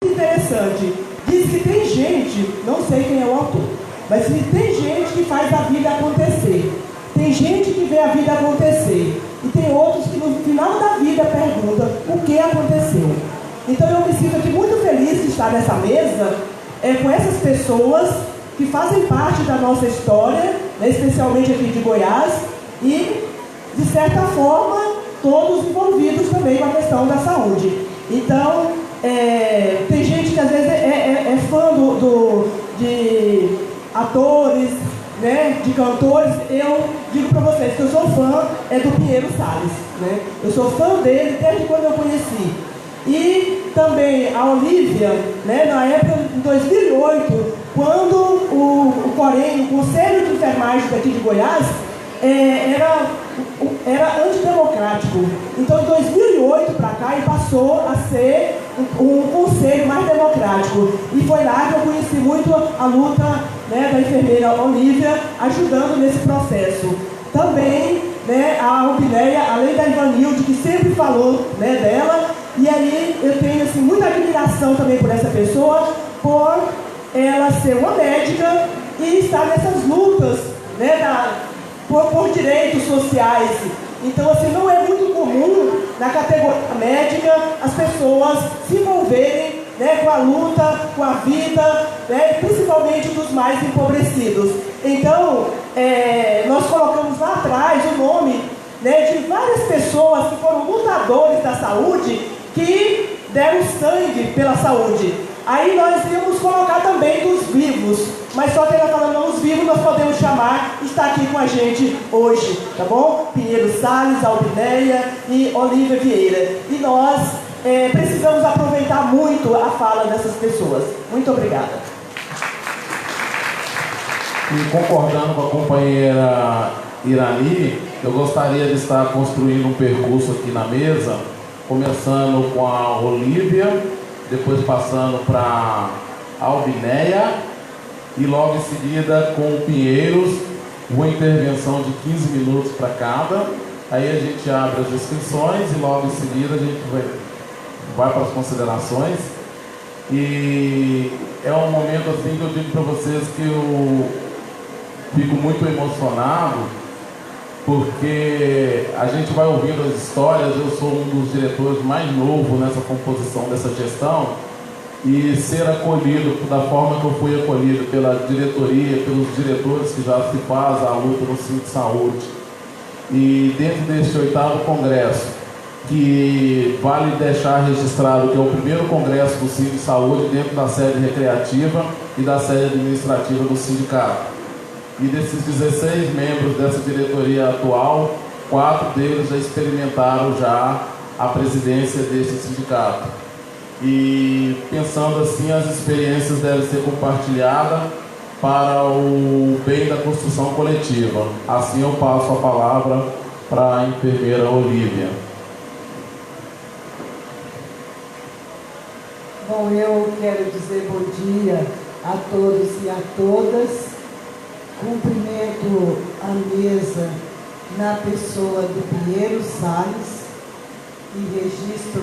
Interessante. Diz que tem gente, não sei quem é o autor, mas que tem gente que faz a vida acontecer. Tem gente que vê a vida acontecer. E tem outros que no final da vida perguntam o que aconteceu. Então eu me sinto aqui muito feliz de estar nessa mesa com essas pessoas que fazem parte da nossa história, né, especialmente aqui de Goiás, e de certa forma todos envolvidos também com a questão da saúde. Então, tem gente que às vezes é fã de atores, né, de cantores. Eu digo para vocês que eu sou fã do Pinheiro Salles, né? Eu sou fã dele desde quando eu conheci. E também a Olívia, né, na época de 2008, quando o COREN, o Conselho de Enfermagem daqui de Goiás, era antidemocrático. Então, em 2008 para cá, ele passou a ser um conselho mais democrático. E foi lá que eu conheci muito a luta, né, da enfermeira Olívia, ajudando nesse processo. Também, né, a Albineia, além da Ivanilde, que sempre falou, né, dela. E aí eu tenho assim, muita admiração também por essa pessoa, por ela ser uma médica e estar nessas lutas, né, por direitos sociais. Então, assim, não é muito comum na categoria médica as pessoas se envolverem, né, com a luta, com a vida, né, principalmente dos mais empobrecidos. Então, nós colocamos lá atrás o nome, né, de várias pessoas que foram lutadores da saúde, que deram sangue pela saúde. Aí nós íamos colocar também dos vivos, mas só que ela falando não, os vivos nós podemos chamar, está aqui com a gente hoje, tá bom? Pinheiro Salles, Albineia e Olívia Vieira. E nós precisamos aproveitar muito a fala dessas pessoas. Muito obrigada. E concordando com a companheira Irani, eu gostaria de estar construindo um percurso aqui na mesa, começando com a Olívia, depois passando para a Albineia e logo em seguida com o Pinheiros, uma intervenção de 15 minutos para cada. Aí a gente abre as inscrições e logo em seguida a gente vai para as considerações. E é um momento assim que eu digo para vocês que eu fico muito emocionado, porque a gente vai ouvindo as histórias. Eu sou um dos diretores mais novos nessa composição dessa gestão, e ser acolhido da forma que eu fui acolhido pela diretoria, pelos diretores que já se faz a luta no Centro de Saúde, e dentro deste 8º congresso, que vale deixar registrado que é o primeiro congresso do Centro de Saúde dentro da sede recreativa e da sede administrativa do sindicato. E desses 16 membros dessa diretoria atual, 4 deles já experimentaram já a presidência deste sindicato. E pensando assim, as experiências devem ser compartilhadas para o bem da construção coletiva. Assim eu passo a palavra para a enfermeira Olívia. Bom, eu quero dizer bom dia a todos e a todas. Cumprimento a mesa na pessoa do Pinheiro Salles e registro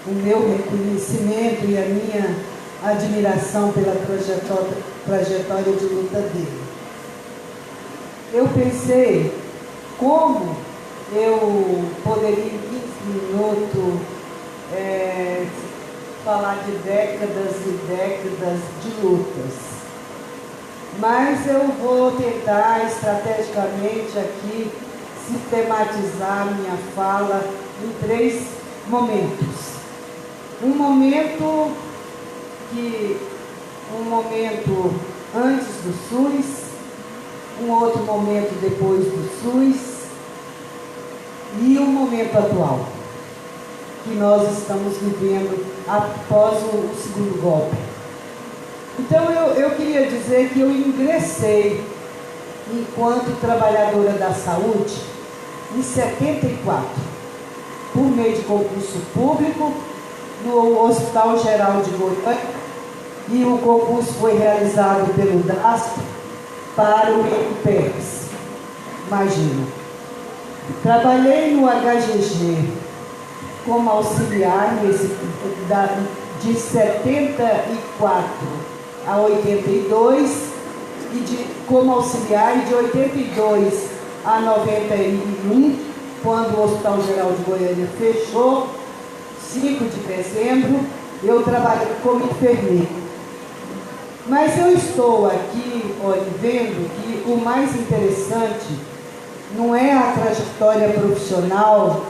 o meu reconhecimento e a minha admiração pela trajetória de luta dele. Eu pensei como eu poderia em 15 minutos falar de décadas e décadas de lutas. Mas eu vou tentar estrategicamente aqui sistematizar minha fala em 3 momentos. Um momento antes do SUS, um outro momento depois do SUS e um momento atual, que nós estamos vivendo após o segundo golpe. Então eu queria dizer que eu ingressei enquanto trabalhadora da saúde em 74, por meio de concurso público no Hospital Geral de Goiânia, e o concurso foi realizado pelo DASP para o INPEX. Imagina. Trabalhei no HGG como auxiliar de 74 a 82 e como auxiliar, e de 82 a 91, quando o Hospital Geral de Goiânia fechou, 5 de dezembro, eu trabalhei como enfermeira. Mas eu estou aqui vendo que o mais interessante não é a trajetória profissional,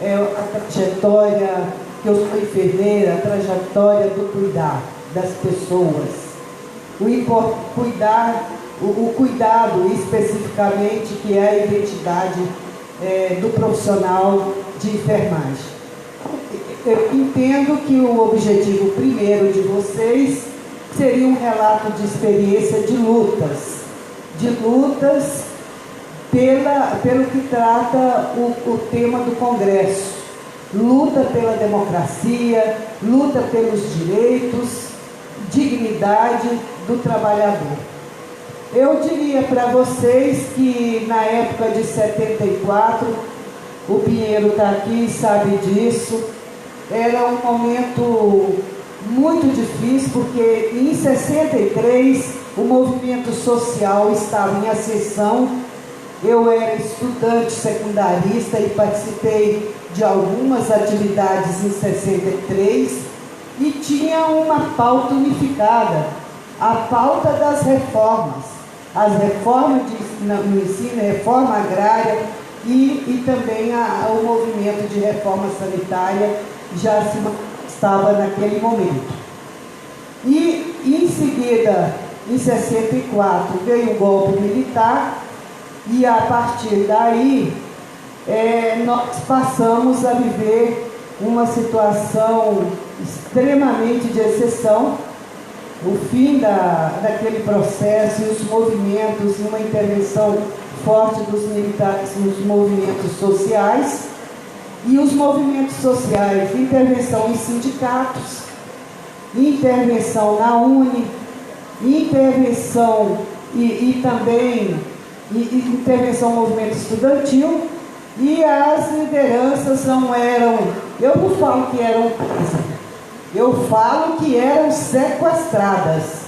é a trajetória que eu sou enfermeira, a trajetória do cuidar das pessoas. O cuidado especificamente, que é a identidade do profissional de enfermagem. Eu entendo que o objetivo primeiro de vocês seria um relato de experiência de lutas pelo que trata o tema do Congresso: luta pela democracia, luta pelos direitos, dignidade do trabalhador. Eu diria para vocês que na época de 74, o Pinheiro está aqui e sabe disso, era um momento muito difícil, porque em 63 o movimento social estava em ascensão. Eu era estudante secundarista e participei de algumas atividades em 63 e tinha uma pauta unificada, a pauta das reformas, as reformas no ensino, reforma agrária e também o movimento de reforma sanitária já estava naquele momento. E em seguida, em 64, veio o golpe militar e a partir daí nós passamos a viver uma situação extremamente de exceção, o fim daquele processo e os movimentos, uma intervenção forte dos militares nos movimentos sociais, e os movimentos sociais, intervenção em sindicatos, intervenção na UNE, intervenção e também intervenção no movimento estudantil, e as lideranças não eram, eu não falo que eram presas, eu falo que eram sequestradas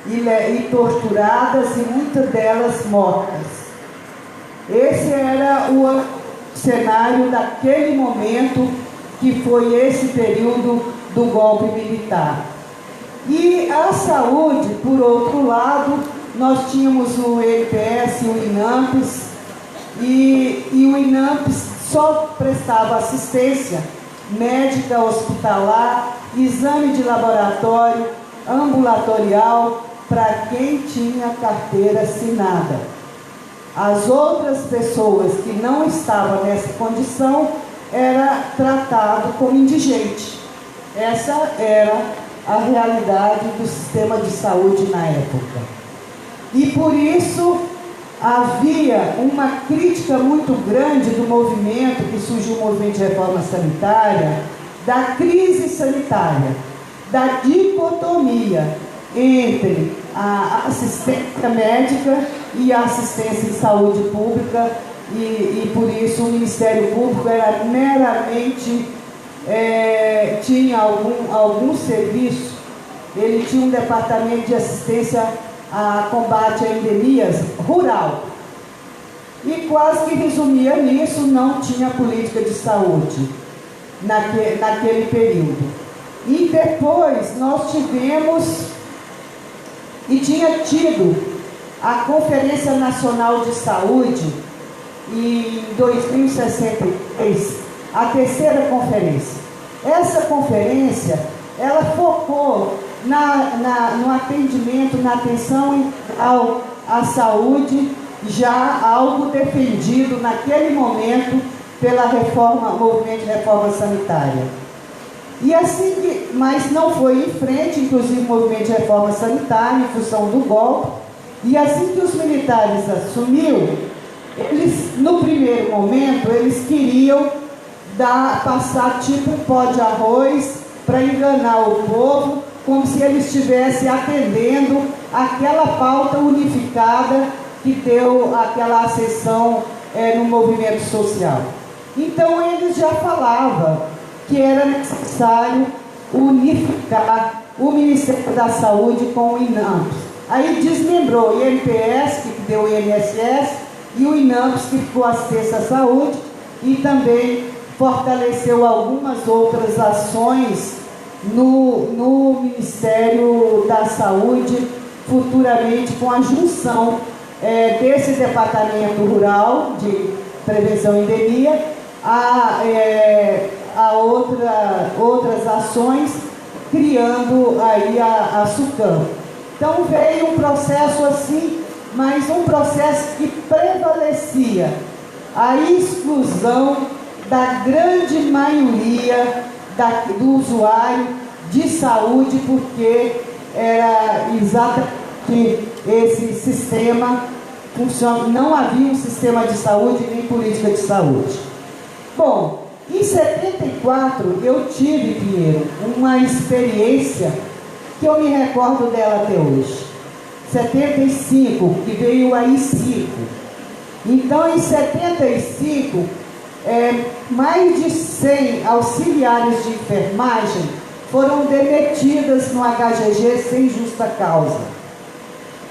e torturadas, e muitas delas mortas. Esse era o cenário daquele momento, que foi esse período do golpe militar. E a saúde, por outro lado, nós tínhamos o EPS, o INAMPS, e o INAMPS só prestava assistência médica, hospitalar, exame de laboratório, ambulatorial, para quem tinha carteira assinada. As outras pessoas que não estavam nessa condição era tratado como indigente. Essa era a realidade do sistema de saúde na época. E por isso havia uma crítica muito grande do movimento, que surgiu o movimento de reforma sanitária, da crise sanitária, da dicotomia entre a assistência médica e a assistência em saúde pública, e por isso o Ministério Público era meramente, tinha algum serviço, ele tinha um departamento de assistência a combate a endemias rural, e quase que resumia nisso, não tinha política de saúde naquele período. E depois nós tivemos e tinha tido a Conferência Nacional de Saúde em 2063, a terceira conferência. Essa conferência, ela focou no atendimento, na atenção à saúde, já algo defendido naquele momento pela movimento de reforma sanitária. E assim, mas não foi em frente, inclusive o movimento de reforma sanitária, em função do golpe, e assim que os militares assumiram, eles, no primeiro momento, eles queriam passar tipo um pó de arroz para enganar o povo, como se eles estivessem atendendo aquela pauta unificada que deu aquela ascensão no movimento social. Então eles já falavam que era necessário unificar o Ministério da Saúde com o INAMPS. Aí desmembrou o INPS, que deu o INSS, e o INAMPS, que ficou assistência à saúde, e também fortaleceu algumas outras ações no Ministério da Saúde, futuramente com a junção desse Departamento Rural de Prevenção e Endemia a outras ações, criando aí a SUCAM. Então veio um processo assim, mas um processo que prevalecia a exclusão da grande maioria do usuário de saúde, porque era exatamente esse sistema funciona, não havia um sistema de saúde nem política de saúde. Bom, em 74 eu tive, Pinheiro, uma experiência que eu me recordo dela até hoje. 75, que veio a I5. Então, em 75, mais de 100 auxiliares de enfermagem foram demitidas no HGG sem justa causa.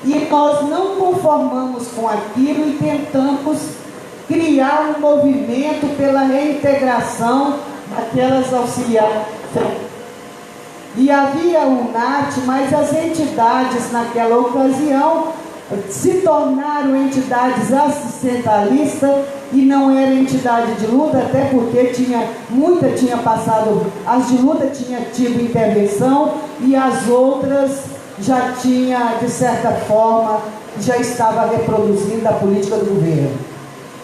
E nós não conformamos com aquilo e tentamos criar um movimento pela reintegração daquelas auxiliares. E havia o NAT, mas as entidades naquela ocasião se tornaram entidades assistencialistas e não era entidade de luta, até porque muita tinha passado, as de luta tinha tido intervenção e as outras já tinha, de certa forma, já estava reproduzindo a política do governo.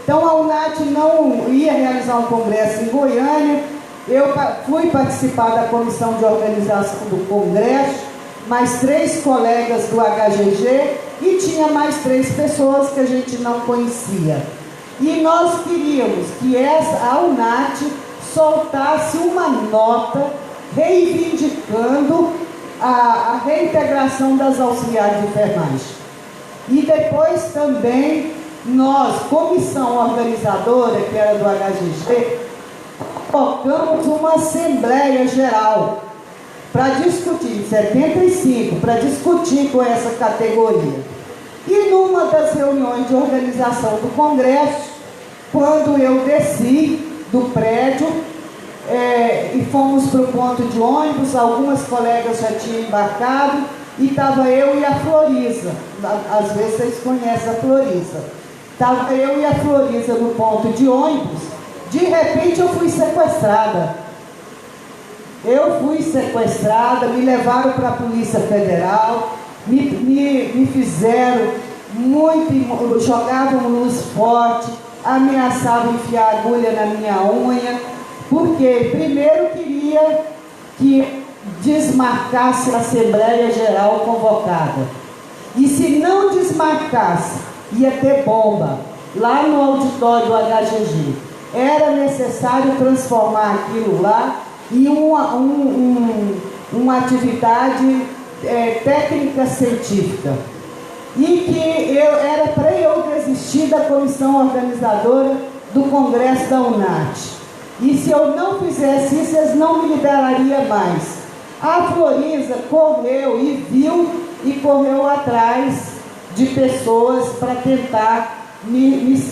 Então a UNAT não ia realizar um congresso em Goiânia. Eu fui participar da comissão de organização do congresso, mais 3 colegas do HGG e tinha mais 3 pessoas que a gente não conhecia. E nós queríamos que a UNAT soltasse uma nota reivindicando a reintegração das auxiliares de enfermagem. E depois também nós, comissão organizadora, que era do HGG, colocamos uma Assembleia Geral para discutir, em 75, para discutir com essa categoria. E numa das reuniões de organização do Congresso, quando eu desci do prédio e fomos para o ponto de ônibus, algumas colegas já tinham embarcado, e estava eu e a Florisa. Às vezes vocês conhecem a Florisa. Estava eu e a Florisa no ponto de ônibus. De repente eu fui sequestrada. Me levaram para a Polícia Federal, me fizeram muito, jogavam luz forte, ameaçavam enfiar agulha na minha unha, porque primeiro queria que desmarcasse a Assembleia Geral convocada. E se não desmarcasse, ia ter bomba lá no auditório do HGG. Era necessário transformar aquilo lá em uma atividade técnica científica. E que era para eu desistir da comissão organizadora do Congresso da UNAT. E se eu não fizesse isso, eles não me liberariam mais. A Florisa correu e viu e correu atrás de pessoas para tentar me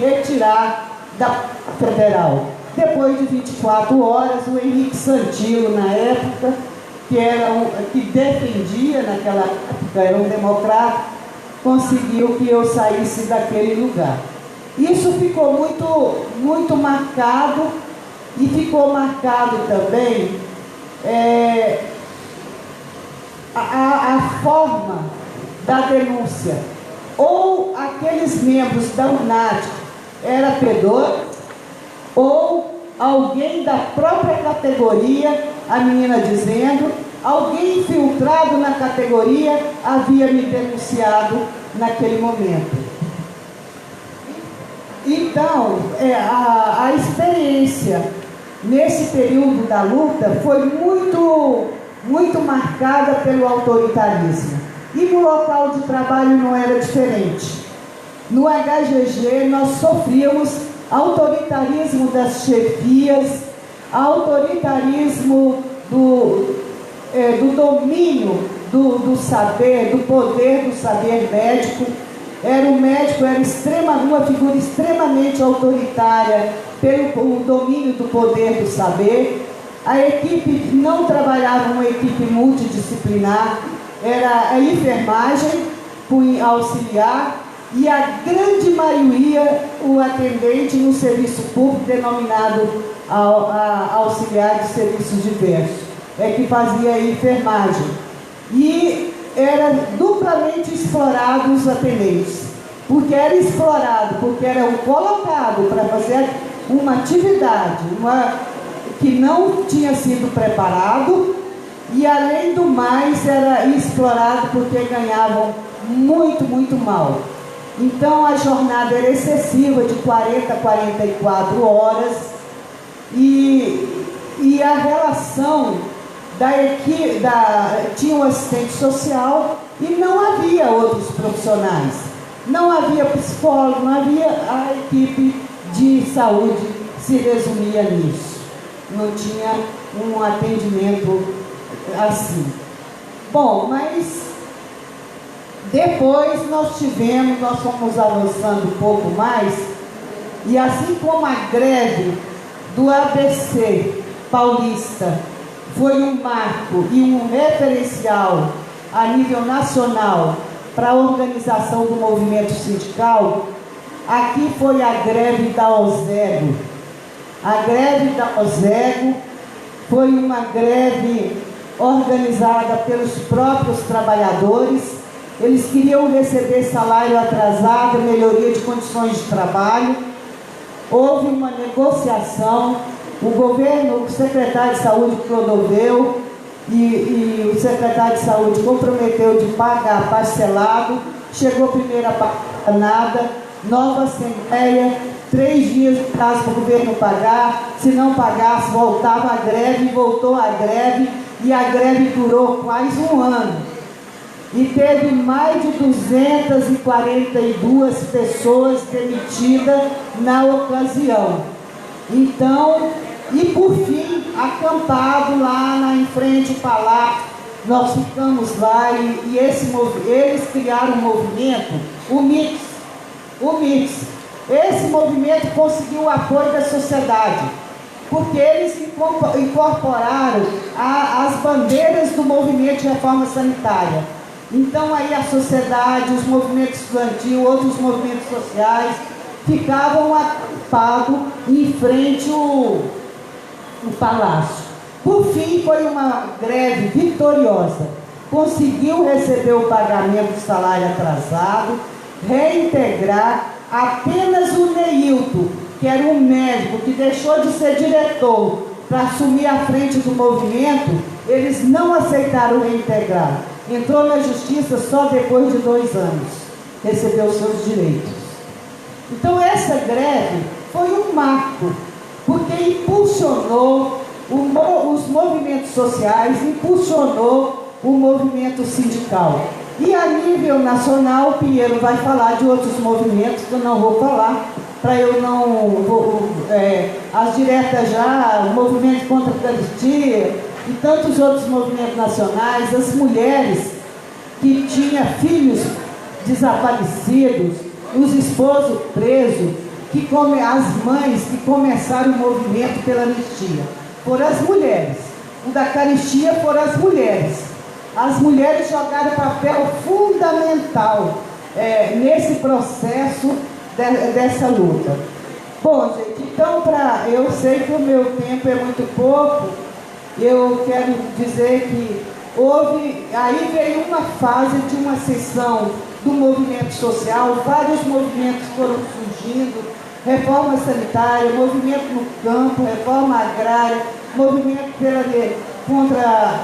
retirar da federal. Depois de 24 horas, o Henrique Santilo, na época, que defendia naquela época, era um democrata, conseguiu que eu saísse daquele lugar. Isso ficou muito marcado, e ficou marcado também a forma da denúncia. Ou aqueles membros da UNAT era pedor, ou alguém da própria categoria, a menina dizendo, alguém infiltrado na categoria havia me denunciado naquele momento. Então, a experiência nesse período da luta foi muito marcada pelo autoritarismo. E no local de trabalho não era diferente. No HGG nós sofríamos autoritarismo das chefias, autoritarismo do domínio do saber, do poder do saber médico. Era uma figura extremamente autoritária pelo domínio do poder do saber. A equipe não trabalhava uma equipe multidisciplinar, era a enfermagem, o auxiliar, e a grande maioria o atendente no serviço público, denominado auxiliar de serviços diversos, que fazia a enfermagem. E era duplamente explorado os atendentes, porque era explorado, porque eram colocados para fazer uma atividade que não tinha sido preparado, e além do mais era explorado porque ganhavam muito, muito mal. Então a jornada era excessiva, de 40 a 44 horas, e a relação tinha um assistente social e não havia outros profissionais, não havia psicólogo, não havia, a equipe de saúde se resumia nisso, não tinha um atendimento assim. Bom, mas depois nós fomos avançando um pouco mais, e assim como a greve do ABC paulista foi um marco e um referencial a nível nacional para a organização do movimento sindical, aqui foi a greve da OSEGO. A greve da OSEGO foi uma greve organizada pelos próprios trabalhadores. Eles queriam receber salário atrasado, melhoria de condições de trabalho. Houve uma negociação, o governo, o secretário de saúde promoveu, e o secretário de saúde comprometeu de pagar parcelado. Chegou a primeira nada, nova assembleia, 3 dias de prazo para o governo pagar. Se não pagasse, voltava a greve, voltou a greve, e a greve durou quase um ano. E teve mais de 242 pessoas demitidas na ocasião. Então, e por fim, acampado lá em frente ao palácio, nós ficamos lá, e eles criaram um movimento, o MIX. Esse movimento conseguiu o apoio da sociedade, porque eles incorporaram as bandeiras do movimento de reforma sanitária. Então aí a sociedade, os movimentos estudantis, outros movimentos sociais, ficavam acampados em frente ao palácio. Por fim, foi uma greve vitoriosa. Conseguiu receber o pagamento do salário atrasado, reintegrar. Apenas o Neilton, que era um médico que deixou de ser diretor para assumir a frente do movimento, eles não aceitaram reintegrar. Entrou na justiça só depois de 2 anos, recebeu seus direitos. Então essa greve foi um marco, porque impulsionou os movimentos sociais, impulsionou o movimento sindical. E a nível nacional, o Pinheiro vai falar de outros movimentos que eu não vou falar, para eu não... as diretas já, o movimento contra a caristia e tantos outros movimentos nacionais, as mulheres que tinham filhos desaparecidos, os esposos presos, as mães que começaram o movimento pela anistia. Foram as mulheres. O da caristia foram as mulheres. As mulheres jogaram papel fundamental nesse processo dessa luta. Bom, gente, então, eu sei que o meu tempo é muito pouco, eu quero dizer que aí veio uma fase de uma sessão do movimento social, vários movimentos foram surgindo, reforma sanitária, movimento no campo, reforma agrária, movimento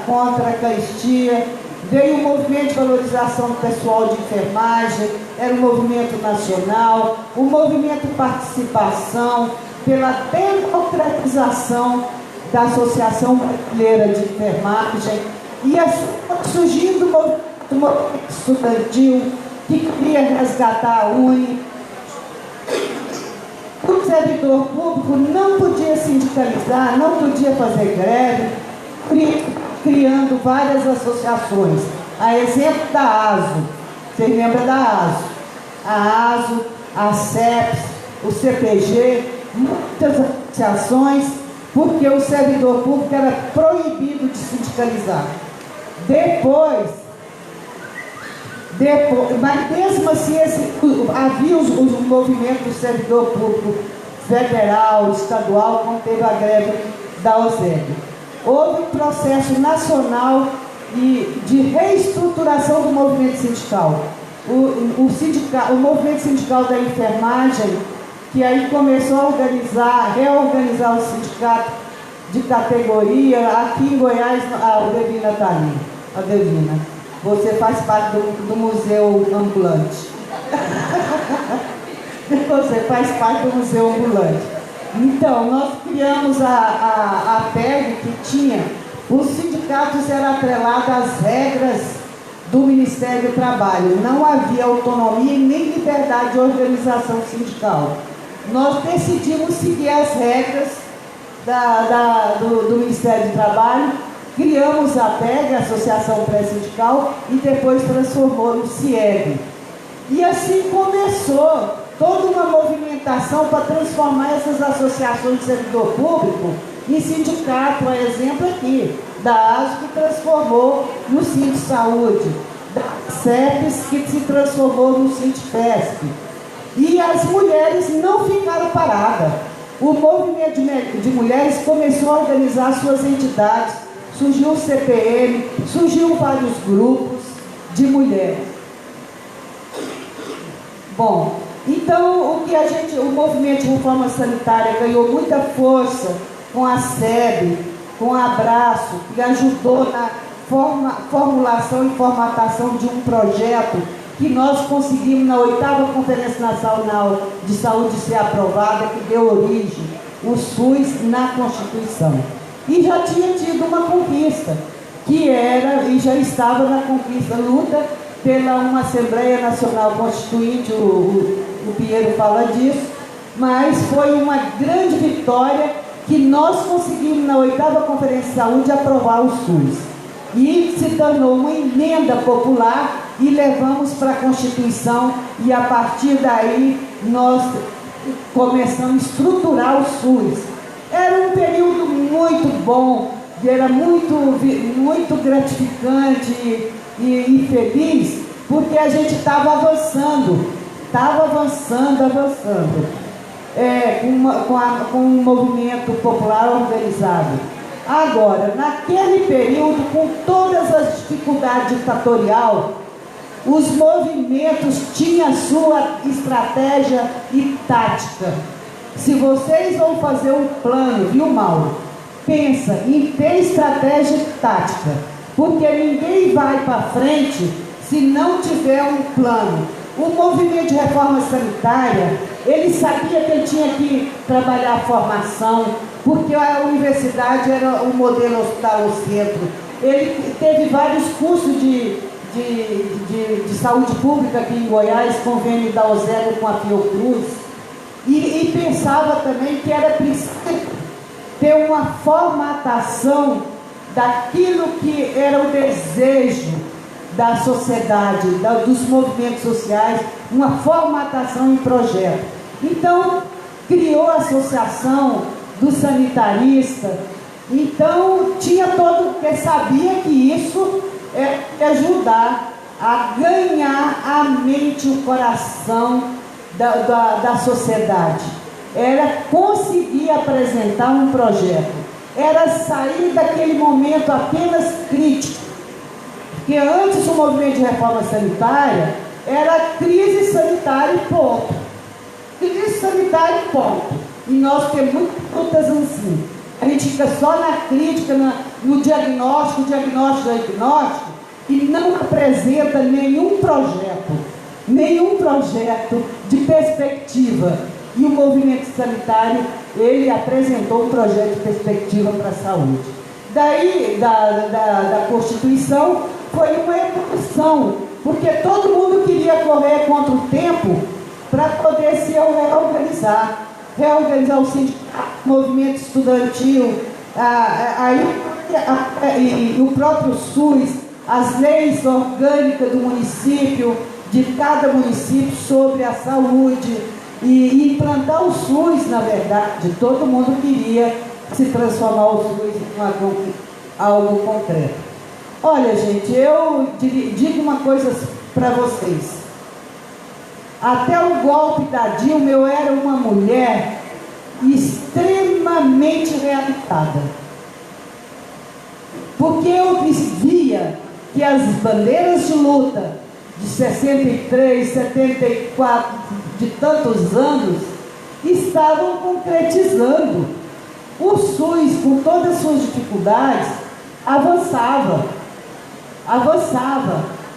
contra a caristia, veio o movimento de valorização do pessoal de enfermagem, era um movimento nacional, o movimento participação pela democratização da Associação Brasileira de Enfermagem, e surgindo o movimento estudantil que queria resgatar a UNE. O servidor público não podia sindicalizar, não podia fazer greve. criando várias associações. A exemplo da ASO, vocês lembram da ASO? A ASO, a CEPS, o CPG, muitas associações, porque o servidor público era proibido de sindicalizar. Depois, mas mesmo assim havia os movimentos do servidor público federal, estadual, quando teve a greve da OSEG. Houve um processo nacional de reestruturação do movimento sindical. O movimento sindical da enfermagem, que aí começou a reorganizar o sindicato de categoria. Aqui em Goiás, a Devina está ali. A Devina, você faz parte do museu ambulante. Você faz parte do museu ambulante. Então, nós criamos a PEG, que tinha, os sindicatos eram atrelados às regras do Ministério do Trabalho. Não havia autonomia nem liberdade de organização sindical. Nós decidimos seguir as regras do Ministério do Trabalho, criamos a PEG, a Associação Pré-Sindical, e depois transformou no CIEB. E assim começou toda uma movimentação para transformar essas associações de servidor público em sindicato. A exemplo aqui, da ASO, que transformou no Sindsaúde, da CEPES, que se transformou no Sindfesp. E as mulheres não ficaram paradas. O movimento de mulheres começou a organizar suas entidades, surgiu o CPM, surgiu vários grupos de mulheres. Bom, então o movimento de reforma sanitária ganhou muita força com a SEB, com o Abraço, que ajudou na formulação e formatação de um projeto que nós conseguimos na 8ª Conferência Nacional de Saúde ser aprovada, que deu origem o SUS na Constituição. E já tinha tido uma conquista, que era, e já estava na conquista, luta pela uma Assembleia Nacional Constituinte, o Pinheiro fala disso, mas foi uma grande vitória que nós conseguimos na 8ª Conferência de Saúde aprovar o SUS. E se tornou uma emenda popular e levamos para a Constituição, e a partir daí nós começamos a estruturar o SUS. Era um período muito bom, era muito gratificante e feliz, porque a gente estava avançando, com um movimento popular organizado. Agora, naquele período, com todas as dificuldades ditatoriais, os movimentos tinham sua estratégia e tática. Se vocês vão fazer um plano, viu, Mauro? Pensa em ter estratégia e tática, porque ninguém vai para frente se não tiver um plano. O movimento de reforma sanitária, ele sabia que ele tinha que trabalhar a formação, porque a universidade era o modelo hospital-centro. Ele teve vários cursos de saúde pública aqui em Goiás, convênio da OSEG com a Fiocruz, e pensava também que era preciso ter uma formatação daquilo que era o desejo da sociedade, dos movimentos sociais, uma formatação em projeto. Então, criou a associação do sanitarista. Então, tinha todo, porque sabia que isso é ajudar a ganhar a mente e o coração da sociedade. Era conseguir apresentar um projeto. Era sair daquele momento apenas crítico. Porque antes o movimento de reforma sanitária era crise sanitária e ponto. Crise sanitária e ponto. E nós temos muitas assim. A gente fica só na crítica, no diagnóstico, e não apresenta nenhum projeto de perspectiva. E o movimento sanitário, ele apresentou um projeto de perspectiva para a saúde. Daí, da Constituição, foi uma evolução, porque todo mundo queria correr contra o tempo para poder se reorganizar o sindicato, movimento estudantil. Aí e o próprio SUS, as leis orgânicas do município, de cada município sobre a saúde, e implantar o SUS, na verdade, todo mundo queria se transformar o SUS em algo concreto. Olha, gente, eu digo uma coisa para vocês. Até o golpe da Dilma, eu era uma mulher extremamente realizada. Porque eu via que as bandeiras de luta de 63, 74, de tantos anos, estavam concretizando. O SUS, com todas as suas dificuldades, avançava.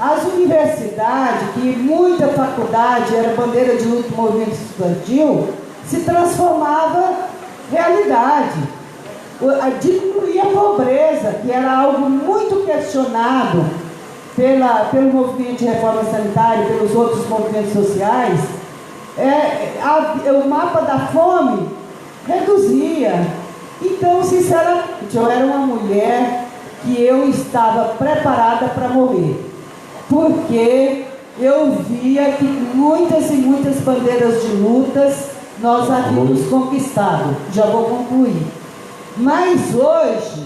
As universidades, que muita faculdade era bandeira de luta do movimento estudantil, se transformava em realidade. Diminuía a pobreza, que era algo muito questionado pelo movimento de reforma sanitária, pelos outros movimentos sociais. O mapa da fome reduzia. Então, sinceramente, eu era uma mulher que eu estava preparada para morrer, porque eu via que muitas e muitas bandeiras de lutas nós havíamos conquistado. Já vou concluir. Mas hoje,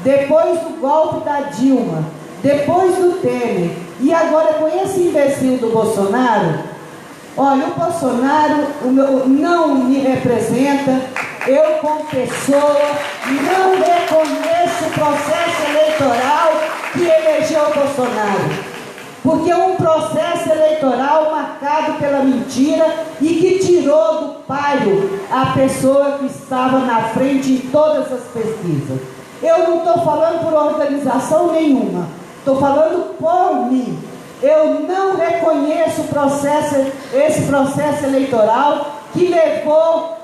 depois do golpe da Dilma, depois do Temer, e agora com esse imbecil do Bolsonaro, olha, o Bolsonaro não me representa. Eu, como pessoa, não reconheço o processo eleitoral que elegeu o Bolsonaro. Porque é um processo eleitoral marcado pela mentira e que tirou do páreo a pessoa que estava na frente em todas as pesquisas. Eu não estou falando por organização nenhuma, estou falando por mim. Eu não reconheço esse processo eleitoral que levou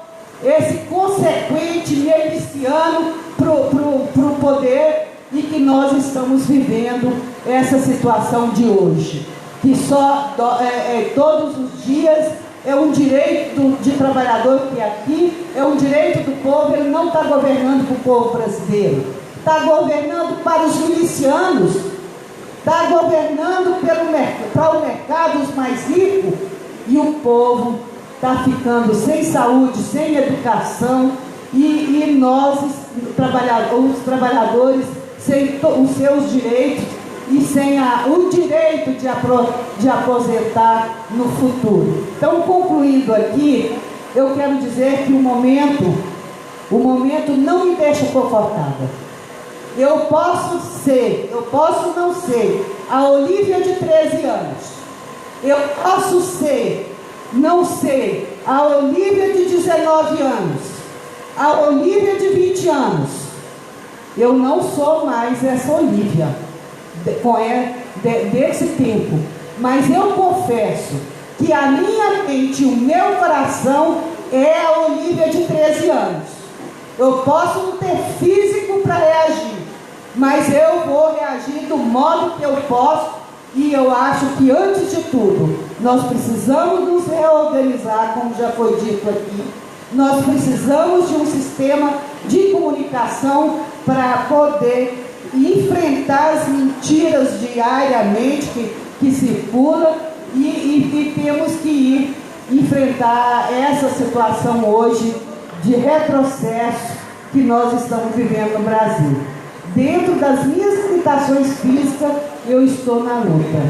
esse consequente miliciano para o poder, e que nós estamos vivendo essa situação de hoje, que todos os dias é um direito de trabalhador que aqui é um direito do povo. Ele não está governando para o povo brasileiro, está governando para os milicianos, está governando para o mercado, os mais ricos, e o povo está ficando sem saúde, sem educação, e nós, os trabalhadores, sem os seus direitos e sem o direito de aposentar no futuro. Então, concluindo aqui, eu quero dizer que o momento não me deixa confortável. Eu posso não ser a Olívia de 13 anos. Eu posso não ser a Olívia de 19 anos, a Olívia de 20 anos. Eu não sou mais essa Olívia desse tempo, mas eu confesso que a minha mente e o meu coração é a Olívia de 13 anos. Eu posso não ter físico para reagir, mas eu vou reagir do modo que eu posso, e eu acho que, antes de tudo, nós precisamos nos reorganizar, como já foi dito aqui. Nós precisamos de um sistema de comunicação para poder enfrentar as mentiras diariamente que circulam, e temos que ir enfrentar essa situação hoje de retrocesso que nós estamos vivendo no Brasil. Dentro das minhas limitações físicas, eu estou na luta.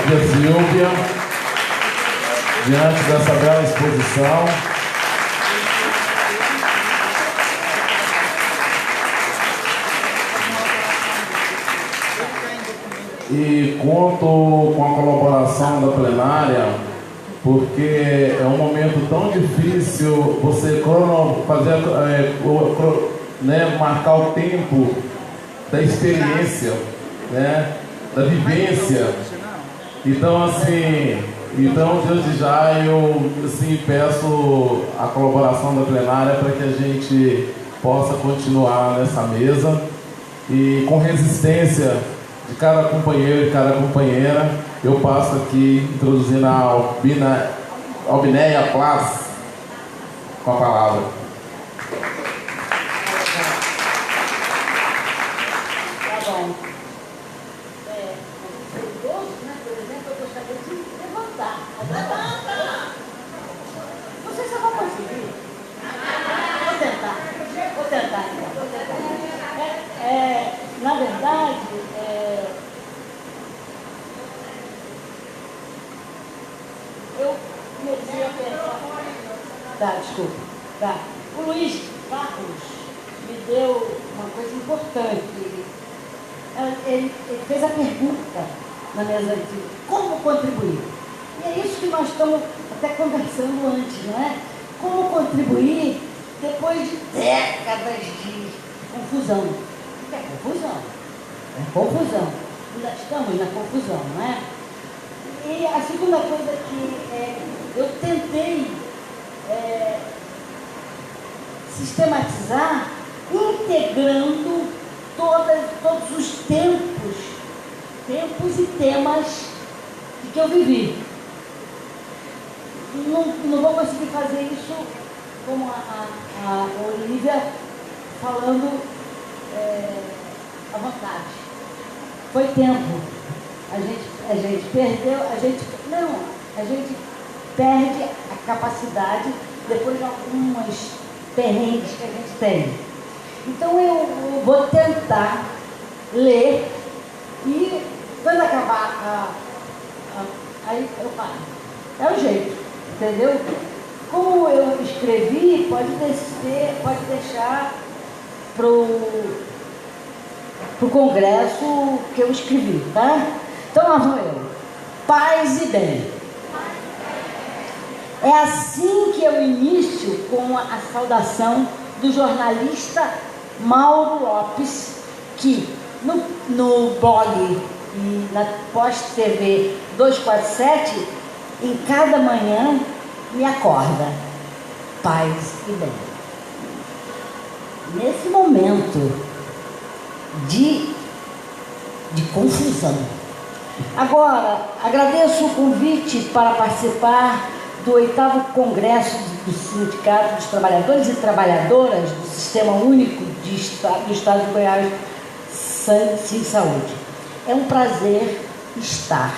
Silvia, diante dessa bela exposição, e conto com a colaboração da plenária, porque é um momento tão difícil você marcar o tempo da experiência, né, da vivência. Então, desde já eu peço a colaboração da plenária para que a gente possa continuar nessa mesa, e com resistência de cada companheiro e cada companheira, eu passo aqui introduzindo a Albinéia Plas, com a palavra. Tá bom. Os idosos, né, por exemplo, eu gostaria de levantar. Levanta! Não sei se eu vou conseguir. Vou tentar então. Na verdade, eu comecei a pensar. Tá, desculpa. Tá. O Luiz Barros me deu uma coisa importante. Ele fez a pergunta na mesa antiga: como contribuir? E é isso que nós estamos até conversando antes, não é? Como contribuir depois de décadas de confusão? É confusão. É confusão. Ainda estamos na confusão, não é? E a segunda coisa que eu tentei sistematizar, integrando todos os tempos e temas de que eu vivi. Não vou conseguir fazer isso como a Olivia falando à vontade. Foi tempo. A gente perdeu, a gente perde a capacidade depois de algumas perrengues que a gente tem. Então eu vou tentar ler e quando acabar aí eu paro. É o jeito, entendeu? Como eu escrevi, pode deixar pro congresso que eu escrevi, tá? Então lá vou eu. Paz e bem. É assim que eu inicio com a saudação do jornalista Mauro Lopes, que no blog e na Post-TV 247, em cada manhã, me acorda. Paz e bem. Nesse momento de confusão. Agora, agradeço o convite para participar do 8º Congresso do Sindicato dos Trabalhadores e Trabalhadoras do Sistema Único do Estado de Goiás, Saúde. É um prazer estar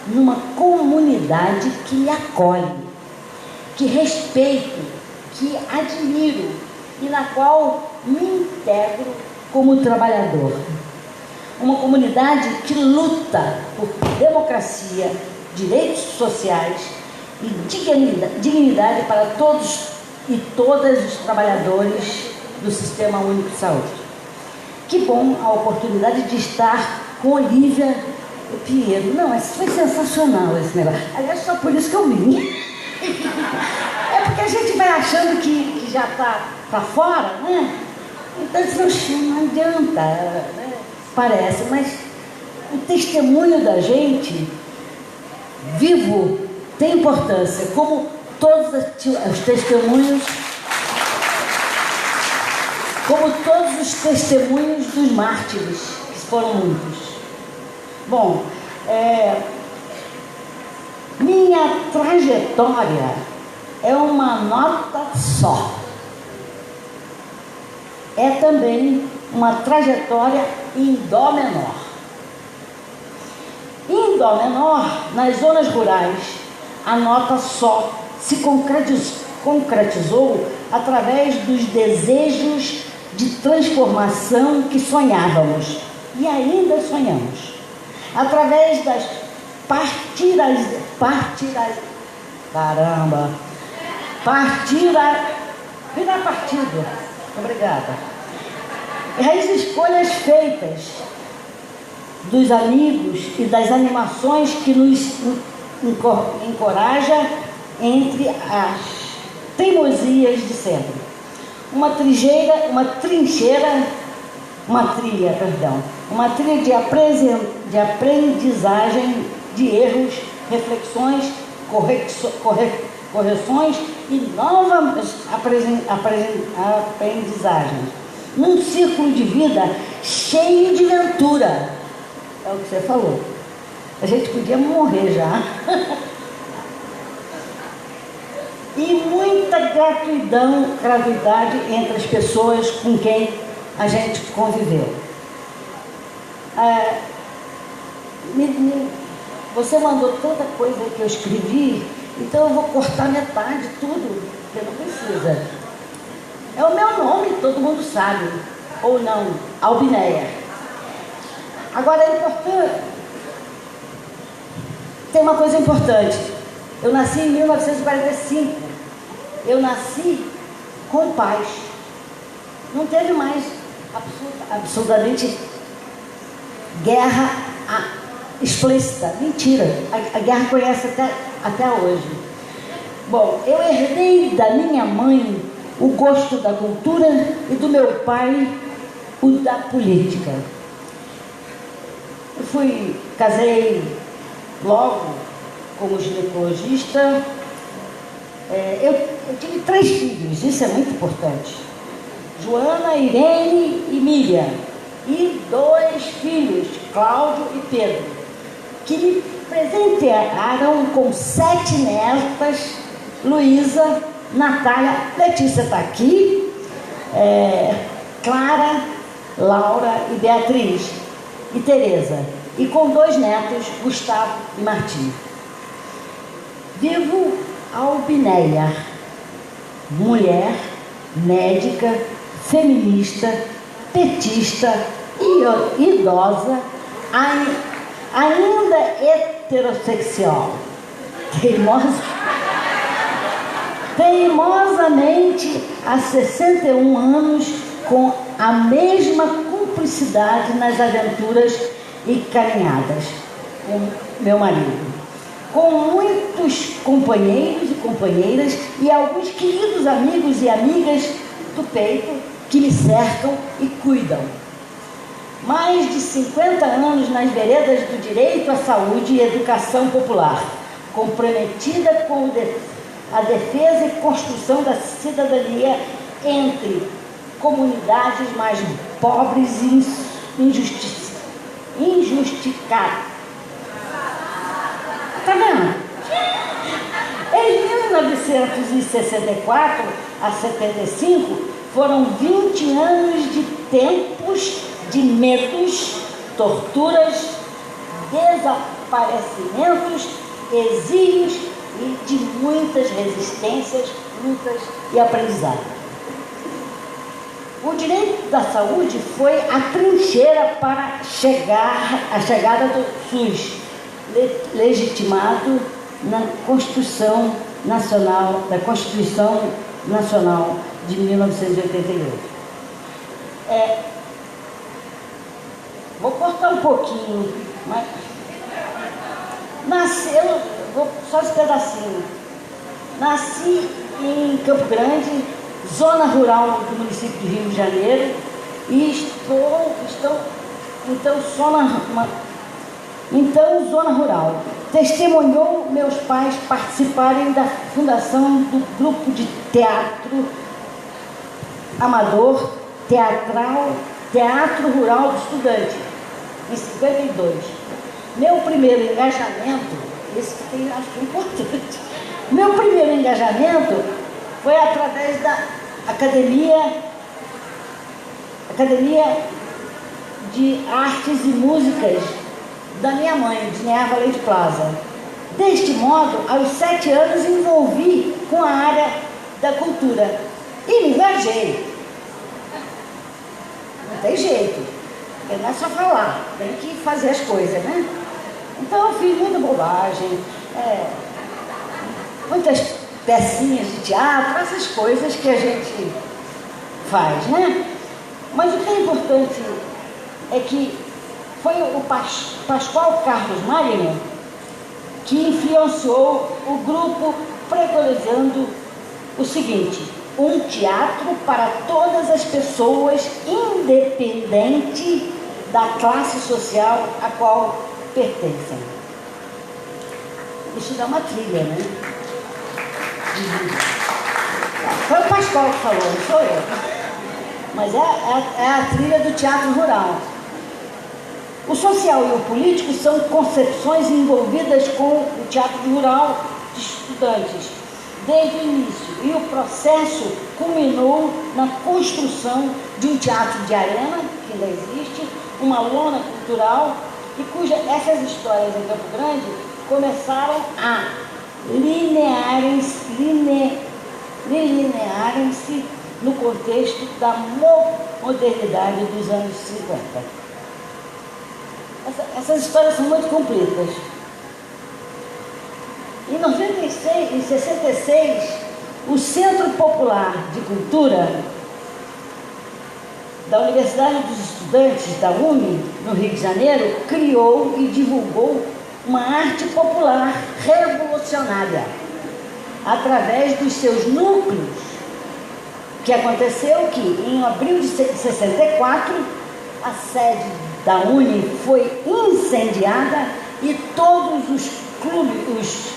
numa comunidade que me acolhe, que respeito, que admiro e na qual me integro como trabalhador. Uma comunidade que luta por democracia, direitos sociais e dignidade para todos e todas os trabalhadores do Sistema Único de Saúde. Que bom a oportunidade de estar com Olivia Pinheiro. Não, isso foi sensacional esse negócio. Aliás, só por isso que eu vim. É porque a gente vai achando que já está fora, né? Então, não adianta, né? Parece, mas o testemunho da gente vivo tem importância, como todos os testemunhos, dos mártires, que foram muitos. Bom, minha trajetória é uma nota só. É também uma trajetória em dó menor. Em dó menor, nas zonas rurais, a nota só se concretizou através dos desejos de transformação que sonhávamos e ainda sonhamos. Através das virar partido. Obrigada. As escolhas feitas dos amigos e das animações que nos encoraja entre as teimosias de sempre. Uma trilha de aprendizagem, de erros, reflexões, correções e novas aprendizagens. Num círculo de vida cheio de ventura. É o que você falou. A gente podia morrer já. e muita gratuidade entre as pessoas com quem a gente conviveu. Você mandou tanta coisa que eu escrevi, então eu vou cortar metade, tudo, porque não precisa. É o meu nome, todo mundo sabe, ou não, Albinéia. Agora é importante, tem uma coisa importante, eu nasci em 1945, eu nasci com paz, não teve mais absolutamente guerra explícita, mentira, a guerra conhece até hoje. Bom, eu herdei da minha mãe o gosto da cultura e do meu pai o da política. Eu casei logo como ginecologista. Eu tive 3 filhos, isso é muito importante. Joana, Irene e Miriam. E 2 filhos, Cláudio e Pedro, que me presentearam com 7 netas, Luísa, Natália, Letícia está aqui, Clara, Laura e Beatriz, e Tereza, e com 2 netos, Gustavo e Martim. Vivo Albinéia, mulher, médica, feminista, petista e idosa, ainda heterossexual, teimosamente há 61 anos, com a mesma cumplicidade nas aventuras e caminhadas com meu marido, com muitos companheiros e companheiras e alguns queridos amigos e amigas do peito que me cercam e cuidam. Mais de 50 anos nas veredas do direito à saúde e educação popular, comprometida com a defesa e construção da cidadania entre comunidades mais pobres e injustificadas. Está vendo? Em 1964 a 75, foram 20 anos de tempos de medos, torturas, desaparecimentos, exílios e de muitas resistências, lutas e aprendizado. O direito da saúde foi a trincheira para a chegada do SUS, legitimado na Constituição Nacional, de 1988. Vou cortar um pouquinho, mas vou só esse pedacinho. Nasci em Campo Grande, zona rural do município de Rio de Janeiro, e zona rural. Testemunhou meus pais participarem da fundação do grupo de teatro amador, Teatro Rural do Estudante, em 52. Meu primeiro engajamento, esse que tem, acho que é importante, meu primeiro engajamento foi através da Academia de Artes e Músicas da minha mãe, de Nerva Leite Plaza. Deste modo, aos 7 anos, envolvi com a área da cultura e me engajei. Não tem jeito, porque não é só falar, tem que fazer as coisas, né? Então eu fiz muita bobagem, muitas pecinhas de teatro, essas coisas que a gente faz, né? Mas o que é importante é que foi o Pascoal Carlos Magno que influenciou o grupo, preconizando o seguinte: um teatro para todas as pessoas, independente da classe social a qual pertencem. Isso dá uma trilha, né? Foi o Pascoal que falou, não sou eu. Mas é a trilha do teatro rural. O social e o político são concepções envolvidas com o teatro rural de estudantes. desde o início, e o processo culminou na construção de um teatro de arena, que ainda existe, uma lona cultural, e essas histórias em Campo Grande começaram a linearem-se no contexto da modernidade dos anos 50. Essas histórias são muito compridas. Em 66, o Centro Popular de Cultura da Universidade dos Estudantes da UNE, no Rio de Janeiro, criou e divulgou uma arte popular revolucionária através dos seus núcleos, que aconteceu que em abril de 64 a sede da UNE foi incendiada e todos os clubes,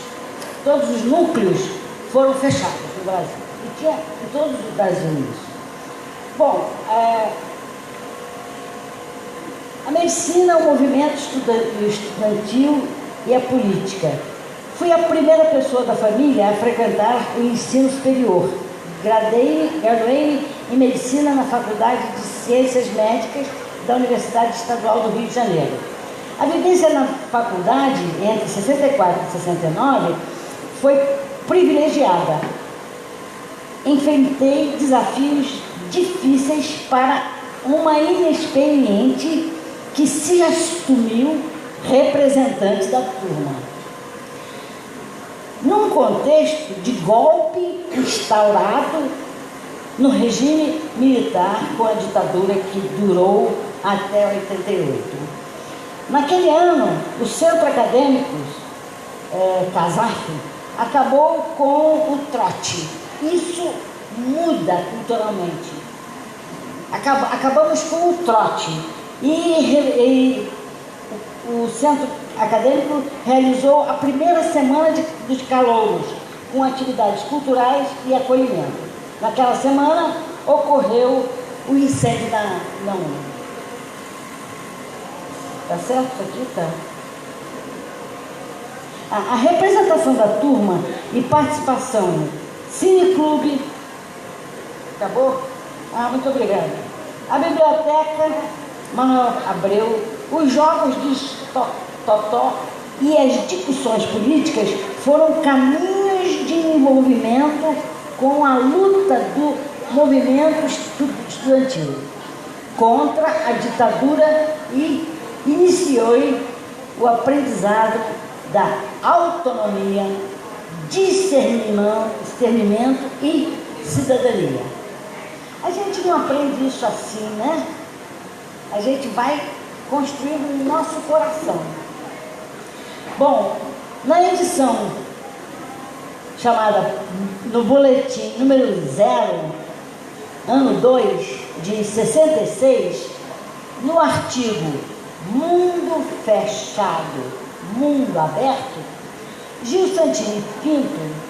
todos os núcleos foram fechados no Brasil, e tinha em todos os Estados Unidos. Bom, a medicina, o movimento estudantil e a política. Fui a primeira pessoa da família a frequentar o ensino superior. Graduei em medicina na Faculdade de Ciências Médicas da Universidade Estadual do Rio de Janeiro. A vivência na faculdade, entre 64 e 69, foi privilegiada. Enfrentei desafios difíceis para uma inexperiente que se assumiu representante da turma. Num contexto de golpe instaurado no regime militar com a ditadura que durou até 88. Naquele ano, o Centro Acadêmico CASAF acabou com o trote. Isso muda culturalmente. Acabamos com o trote e o Centro Acadêmico realizou a primeira semana dos calouros, com atividades culturais e acolhimento. Naquela semana ocorreu o incêndio da UNE. Tá certo isso aqui? Tá. A representação da turma e participação cineclube. Acabou? Muito obrigada. A biblioteca Manuel Abreu, os jogos de totó e as discussões políticas foram caminhos de envolvimento com a luta do movimento estudantil contra a ditadura e iniciou o aprendizado da autonomia, discernimento e cidadania. A gente não aprende isso assim, né? A gente vai construindo no nosso coração. Bom, na edição chamada no boletim número 0, ano 2, de 66, no artigo Mundo Fechado, Mundo Aberto, Gil Santini Pinto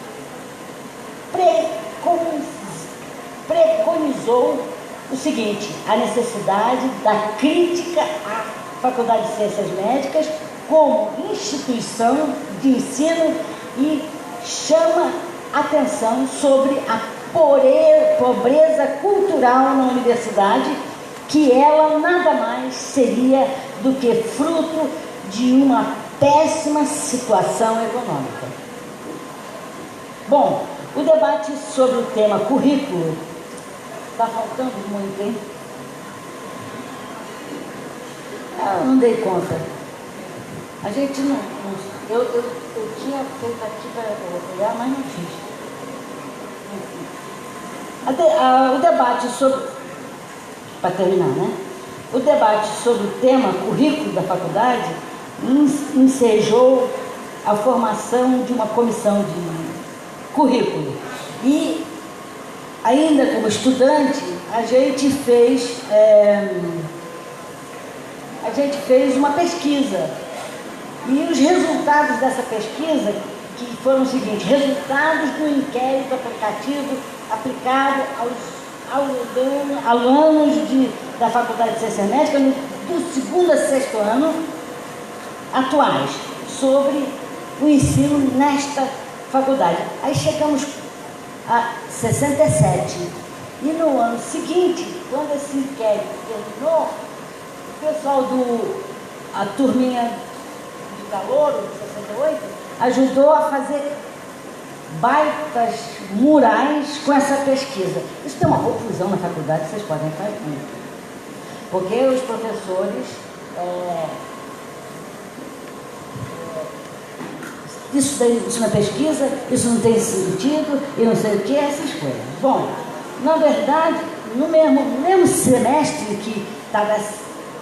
preconizou o seguinte: a necessidade da crítica à Faculdade de Ciências Médicas como instituição de ensino e chama atenção sobre a pobreza cultural na universidade, que ela nada mais seria do que fruto de uma péssima situação econômica. Bom, o debate sobre o tema currículo está faltando muito, hein? Eu não dei conta. A gente não eu tinha feito aqui para olhar, mas não fiz. O debate sobre, para terminar, né? O debate sobre o tema currículo da faculdade ensejou a formação de uma comissão de currículo. E, ainda como estudante, a gente fez uma pesquisa. E os resultados dessa pesquisa, que foram os seguintes: resultados do inquérito aplicativo aplicado aos alunos da Faculdade de Ciências Médicas do 2º a 6º ano atuais, sobre o ensino nesta faculdade. Aí chegamos 67. E no ano seguinte, quando esse inquérito terminou, o pessoal a turminha de calouro, de 68, ajudou a fazer baitas murais com essa pesquisa. Isso tem uma confusão na faculdade, vocês podem fazer. Porque os professores... isso na pesquisa, isso não tem sentido, e não sei o que, essas coisas. Bom, na verdade, no mesmo semestre que estava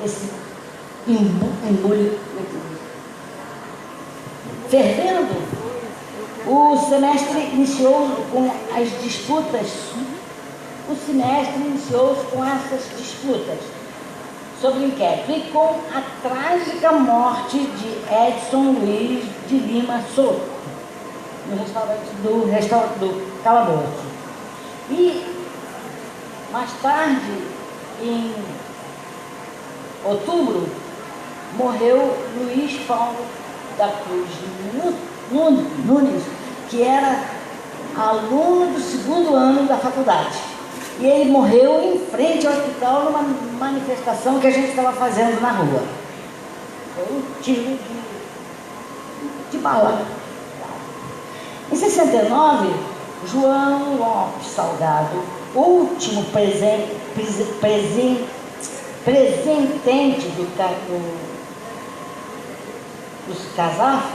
esse embrulho fervendo, o semestre iniciou com as disputas, com essas disputas sobre o inquérito e com a trágica morte de Edson Luiz de Lima Souto, no restaurante do Calabouço. E mais tarde, em outubro, morreu Luiz Paulo da Cruz Nunes, que era aluno do 2º ano da faculdade. E ele morreu em frente ao hospital numa manifestação que a gente estava fazendo na rua. Foi um tiro de bala. Em 69, João Lopes Salgado, último presentente dos CASAF,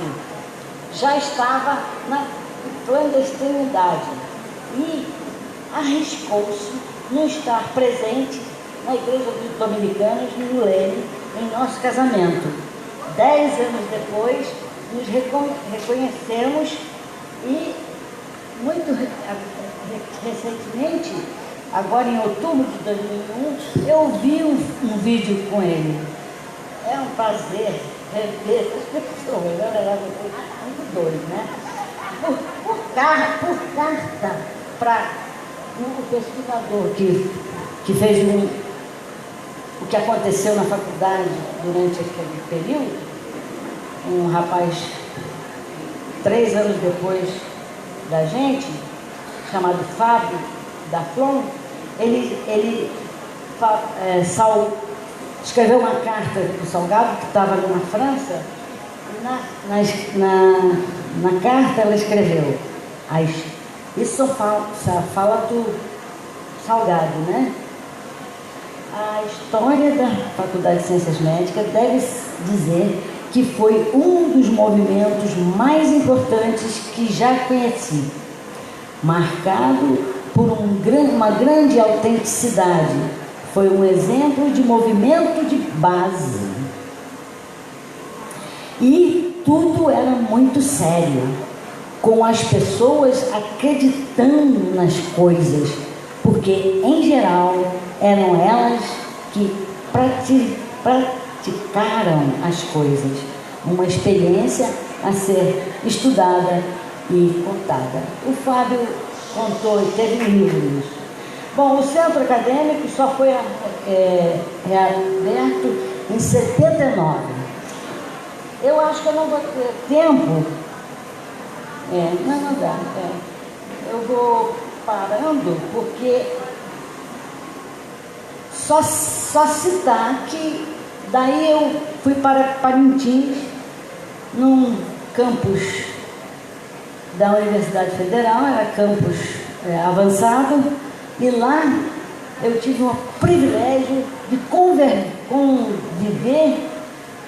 já estava na clandestinidade e arriscou-se não estar presente na Igreja dos Dominicanos, no Leme, em nosso casamento. 10 anos depois, nos reconhecemos e, muito recentemente, agora em outubro de 2001, eu vi um vídeo com ele. É um prazer rever essas pessoas, era muito doido, né? Por carta para o pesquisador que fez o que aconteceu na faculdade durante aquele período, um rapaz 3 anos depois da gente, chamado Fábio da Flon, ele escreveu uma carta para o Salgado, que estava ali na França, e na carta ela escreveu, isso só fala do Salgado, né? A história da Faculdade de Ciências Médicas deve dizer que foi um dos movimentos mais importantes que já conheci, marcado por uma grande autenticidade. Foi um exemplo de movimento de base. E tudo era muito sério, com as pessoas acreditando nas coisas, porque, em geral, eram elas que praticaram as coisas. Uma experiência a ser estudada e contada. O Fábio contou e teve livros. Bom, o centro acadêmico só foi reaberto em 79. Eu acho que eu não vou ter tempo. Não dá. Eu vou parando porque só citar que daí eu fui para Parintins, num campus da Universidade Federal, era campus avançado, e lá eu tive o privilégio de conviver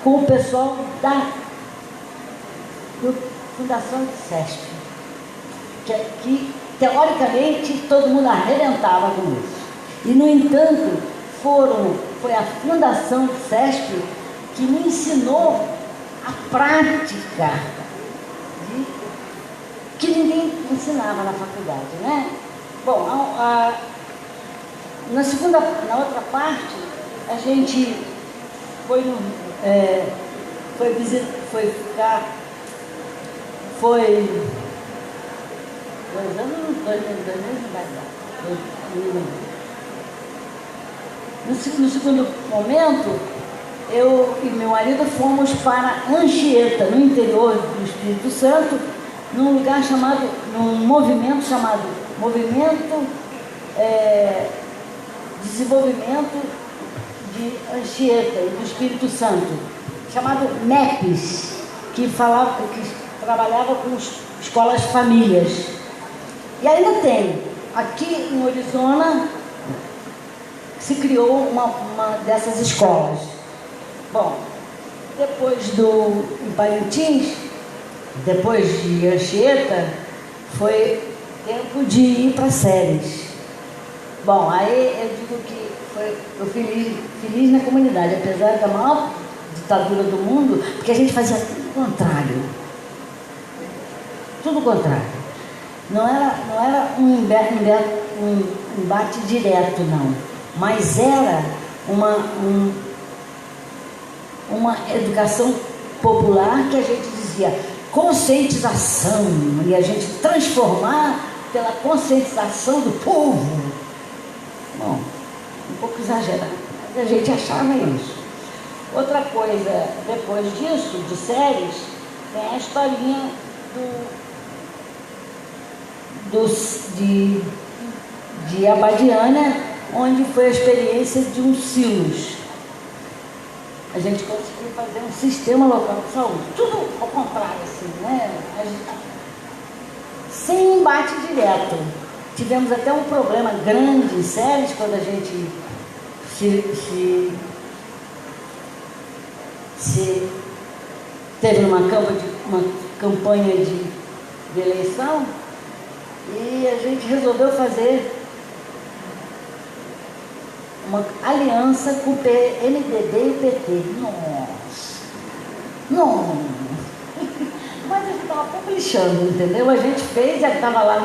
com o pessoal da Fundação de CESP, que teoricamente todo mundo arrebentava com isso. E, no entanto, foi a Fundação de CESP que me ensinou a prática que ninguém ensinava na faculdade, né? Bom, na outra parte, a gente foi ficar 2 anos não vai dar. No segundo momento, eu e meu marido fomos para Anchieta, no interior do Espírito Santo, num movimento chamado Movimento Desenvolvimento de Anchieta e do Espírito Santo, chamado MEPES, que trabalhava com escolas famílias. E ainda tem, aqui em Orizona, se criou uma dessas escolas. Bom, depois em Parintins, depois de Anchieta, foi tempo de ir para Séries. Bom, aí eu digo que eu feliz na comunidade, apesar da maior ditadura do mundo, porque a gente fazia tudo o contrário. Tudo o contrário. Não era um embate direto, não. Mas era uma educação popular que a gente dizia conscientização, e a gente transformar pela conscientização do povo. Bom, um pouco exagerado, mas a gente achava isso. Outra coisa, depois disso, de Séries, tem a historinha de Abadiânia, onde foi a experiência de um silos. A gente conseguiu fazer um sistema local de saúde. Tudo ao contrário, assim, né? Sem embate direto. Tivemos até um problema grande em Séries, quando a gente teve uma campanha de eleição, e a gente resolveu fazer uma aliança com o PMDB e o PT. Nossa! Não! Mas a gente estava publicando, entendeu? A gente fez, já estava lá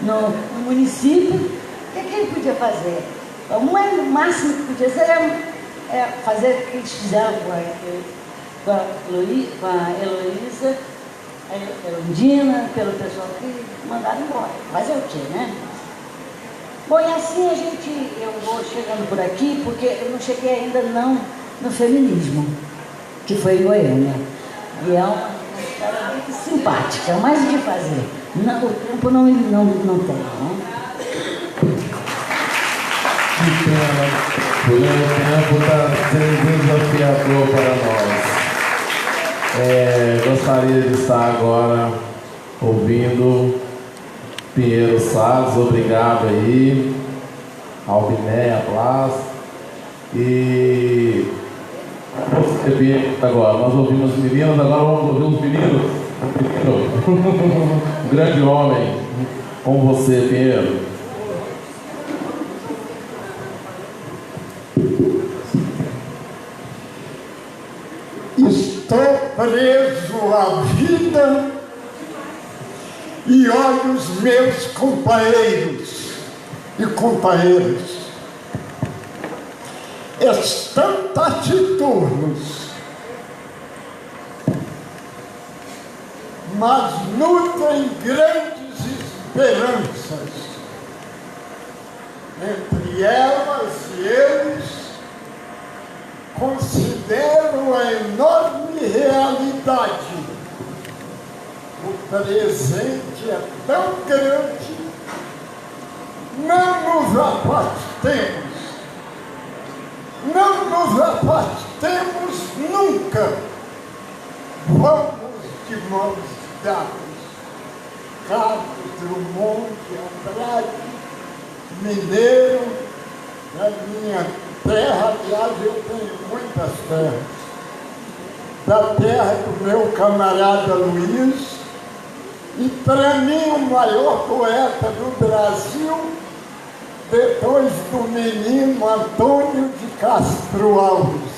no município. O que ele podia fazer? O máximo que podia ser é fazer o que eles fizeram com a Heloísa, a Erundina, pelo pessoal que mandaram embora. Fazer o quê, né? Bom, e assim eu vou chegando por aqui, porque eu não cheguei ainda no feminismo, que foi em Goiânia. E é uma história muito simpática, é mais o que fazer. O tempo não tem, né? Que pena, porque o tempo está sendo desafiador para nós. Gostaria de estar agora ouvindo Pinheiro Salles, obrigado aí, Albinéia Plas. E você vê agora, nós ouvimos os meninos, agora vamos ouvir os meninos. Um grande homem, com você, Pinheiro. Estou preso à vida e olho os meus companheiros e companheiras. Estão taciturnos, mas nutrem grandes esperanças. Entre elas e eles, considero a enorme realidade. O presente é tão grande, não nos afastemos. Não nos afastemos nunca. Vamos de mãos dadas. Carlos Drummond de Andrade, mineiro, da minha terra, aliás, eu tenho muitas terras. Da terra do meu camarada Luiz, e para mim o maior poeta do Brasil, depois do menino Antônio de Castro Alves,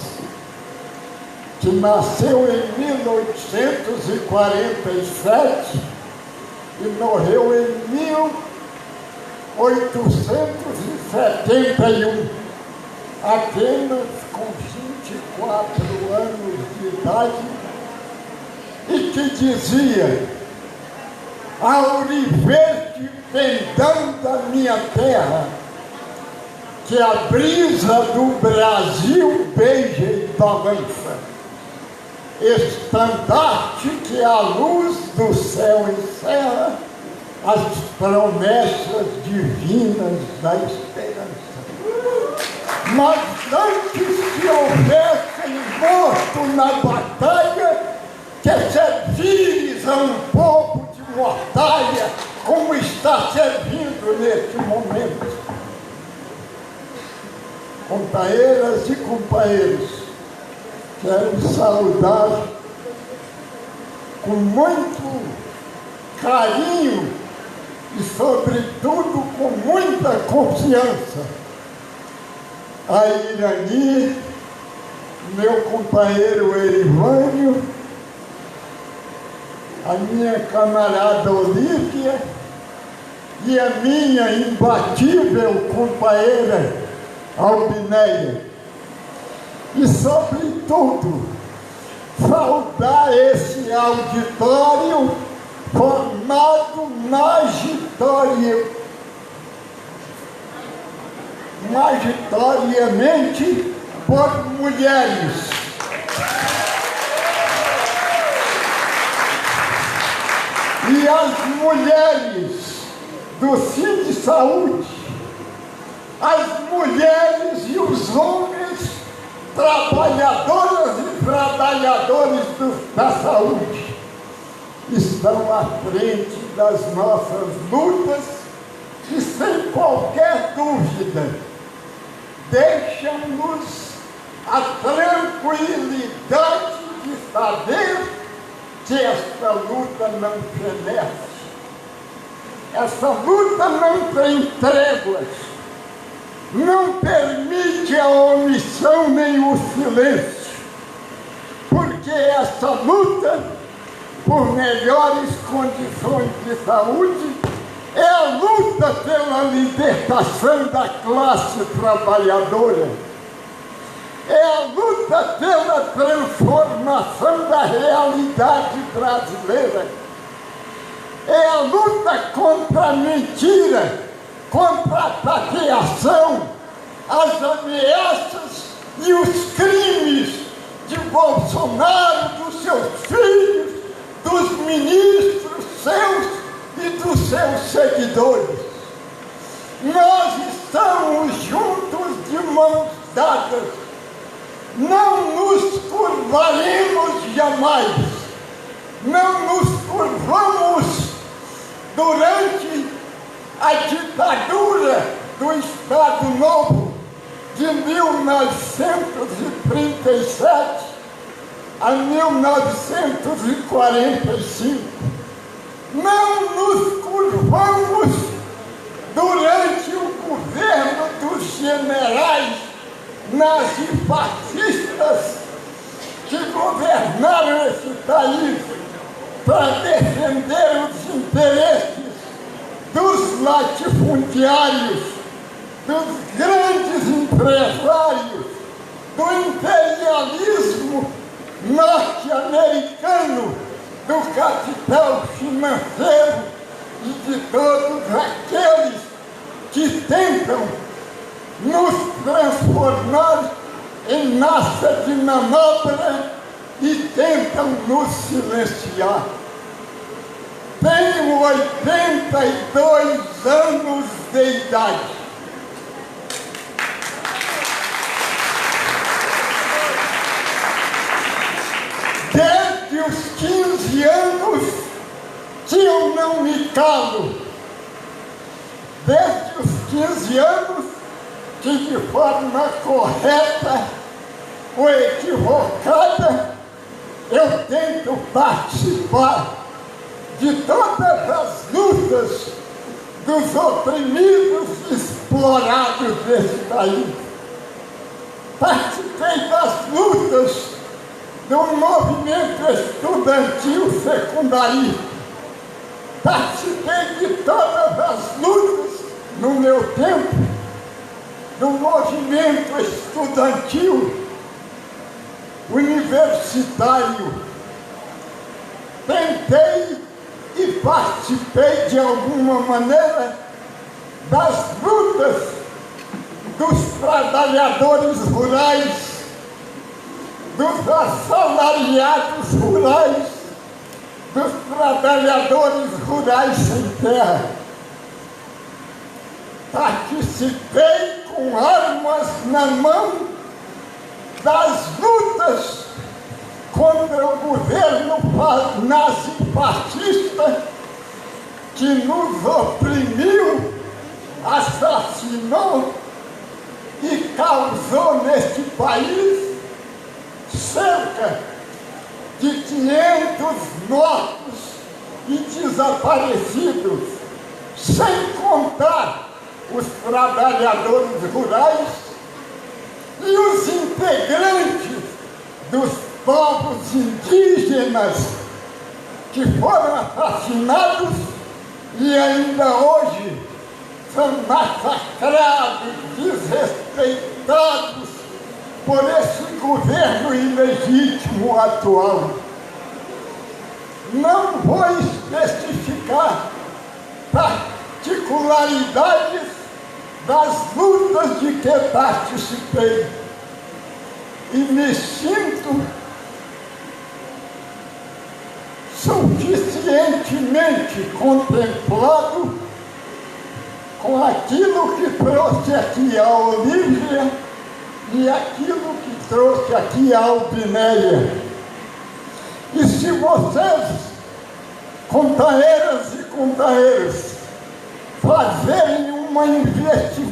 que nasceu em 1847 e morreu em 1871, apenas com 24 anos de idade, e que dizia: Auriverde pendão da minha terra, que a brisa do Brasil beija e balança, estandarte que a luz do céu encerra, as promessas divinas da esperança. Mas antes que houvessem morto na batalha, que servires a um povo de mortalha, como está servindo neste momento. Companheiras e companheiros, quero saudar com muito carinho e, sobretudo, com muita confiança a Irani, meu companheiro Erivânio, a minha camarada Olívia e a minha imbatível companheira Albineia. E, sobretudo, saudar esse auditório formado majoritariamente por mulheres. E as mulheres do Sim de Saúde, as mulheres e os homens, trabalhadoras e trabalhadores da saúde, estão à frente das nossas lutas e, sem qualquer dúvida, deixam-nos a tranquilidade de saber que esta luta não fenece. Essa luta não tem tréguas, não permite a omissão nem o silêncio, porque essa luta por melhores condições de saúde é a luta pela libertação da classe trabalhadora, é a luta pela transformação da realidade brasileira, é a luta contra a mentira, contra a taqueação, as ameaças e os crimes de Bolsonaro, dos seus filhos, dos ministros seus e dos seus seguidores. Nós estamos juntos de mãos dadas, não nos curvaremos jamais, não nos curvamos durante a ditadura do Estado Novo de 1937 a 1945. Não nos curvamos durante o governo dos generais nazifascistas que governaram esse país para defender os interesses dos latifundiários, dos grandes empresários, do imperialismo norte-americano, do capital financeiro e de todos aqueles que tentam nos transformar em massa de manobra e tentam nos silenciar. Tenho 82 anos de idade. Desde os 15 anos que eu não me calo. Desde os 15 anos que, de forma correta ou equivocada, eu tento participar de todas as lutas dos oprimidos e explorados desse país. Participei das lutas do movimento estudantil secundarista. Participei de todas as lutas, no meu tempo, do movimento estudantil universitário. Tentei e participei de alguma maneira das lutas dos trabalhadores rurais, dos assalariados rurais, dos trabalhadores rurais sem terra. Participei com armas na mão das lutas contra o governo nazi-fascista que nos oprimiu, assassinou e causou neste país cerca de 500 mortos e desaparecidos, sem contar os trabalhadores rurais e os integrantes dos povos indígenas que foram assassinados e ainda hoje são massacrados, desrespeitados por esse governo ilegítimo atual. Não vou especificar particularidades das lutas de que participei e me sinto suficientemente contemplado com aquilo que trouxe aqui a Olívia e aquilo que trouxe aqui a Albinéia. E se vocês, contaeiras e contaeiros,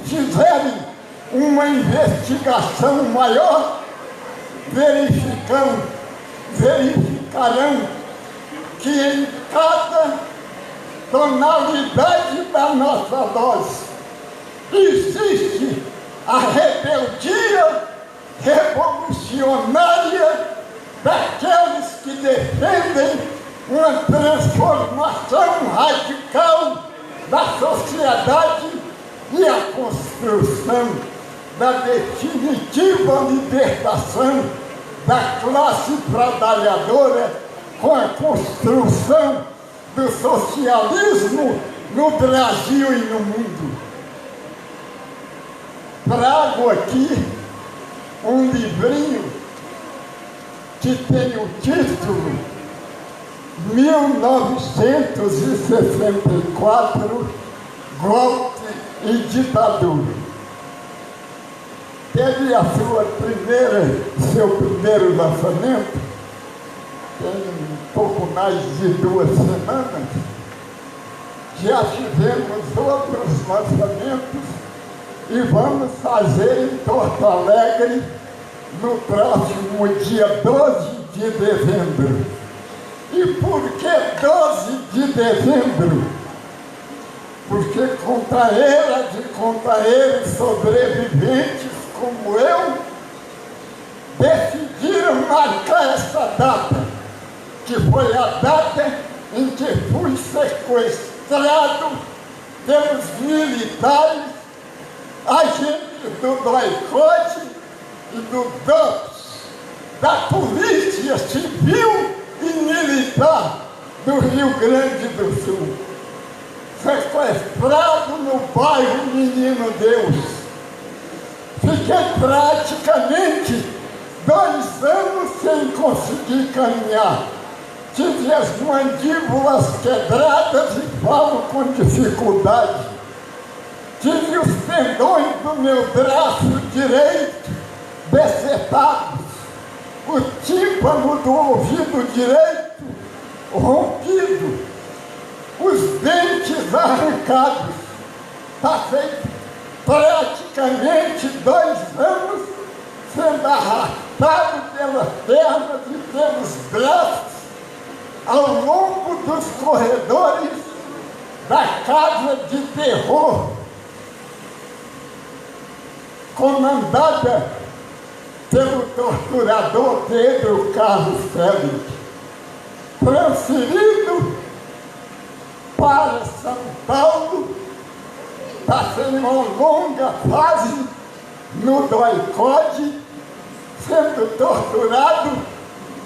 fizerem uma investigação maior, verificarão que em cada tonalidade da nossa voz existe a rebeldia revolucionária daqueles que defendem uma transformação radical da sociedade e a construção da definitiva libertação da classe trabalhadora com a construção do socialismo no Brasil e no mundo. Trago aqui um livrinho que tem o título 1964, Golpe e Ditadura. Teve seu primeiro lançamento, tem um pouco mais de 2 semanas. Já tivemos outros lançamentos e vamos fazer em Porto Alegre no próximo dia 12 de dezembro. E por que 12 de dezembro? Porque contaeiras e contaeiros sobreviventes como eu decidiram marcar essa data, que foi a data em que fui sequestrado pelos militares, agentes do DOI-CODE e do DOPS, da Polícia Civil e Militar do Rio Grande do Sul. Sequestrado no bairro Menino Deus. Fiquei praticamente 2 anos sem conseguir caminhar. Tive as mandíbulas quebradas e falo com dificuldade. Tive os tendões do meu braço direito decepados, o tímpano do ouvido direito rompido, os dentes arrancados. Passei praticamente 2 anos sendo arrastado pelas pernas e pelos braços ao longo dos corredores da casa de terror, comandada pelo torturador Pedro Carlos Félix, transferido para São Paulo. Passei uma longa fase no DOI-CODE, sendo torturado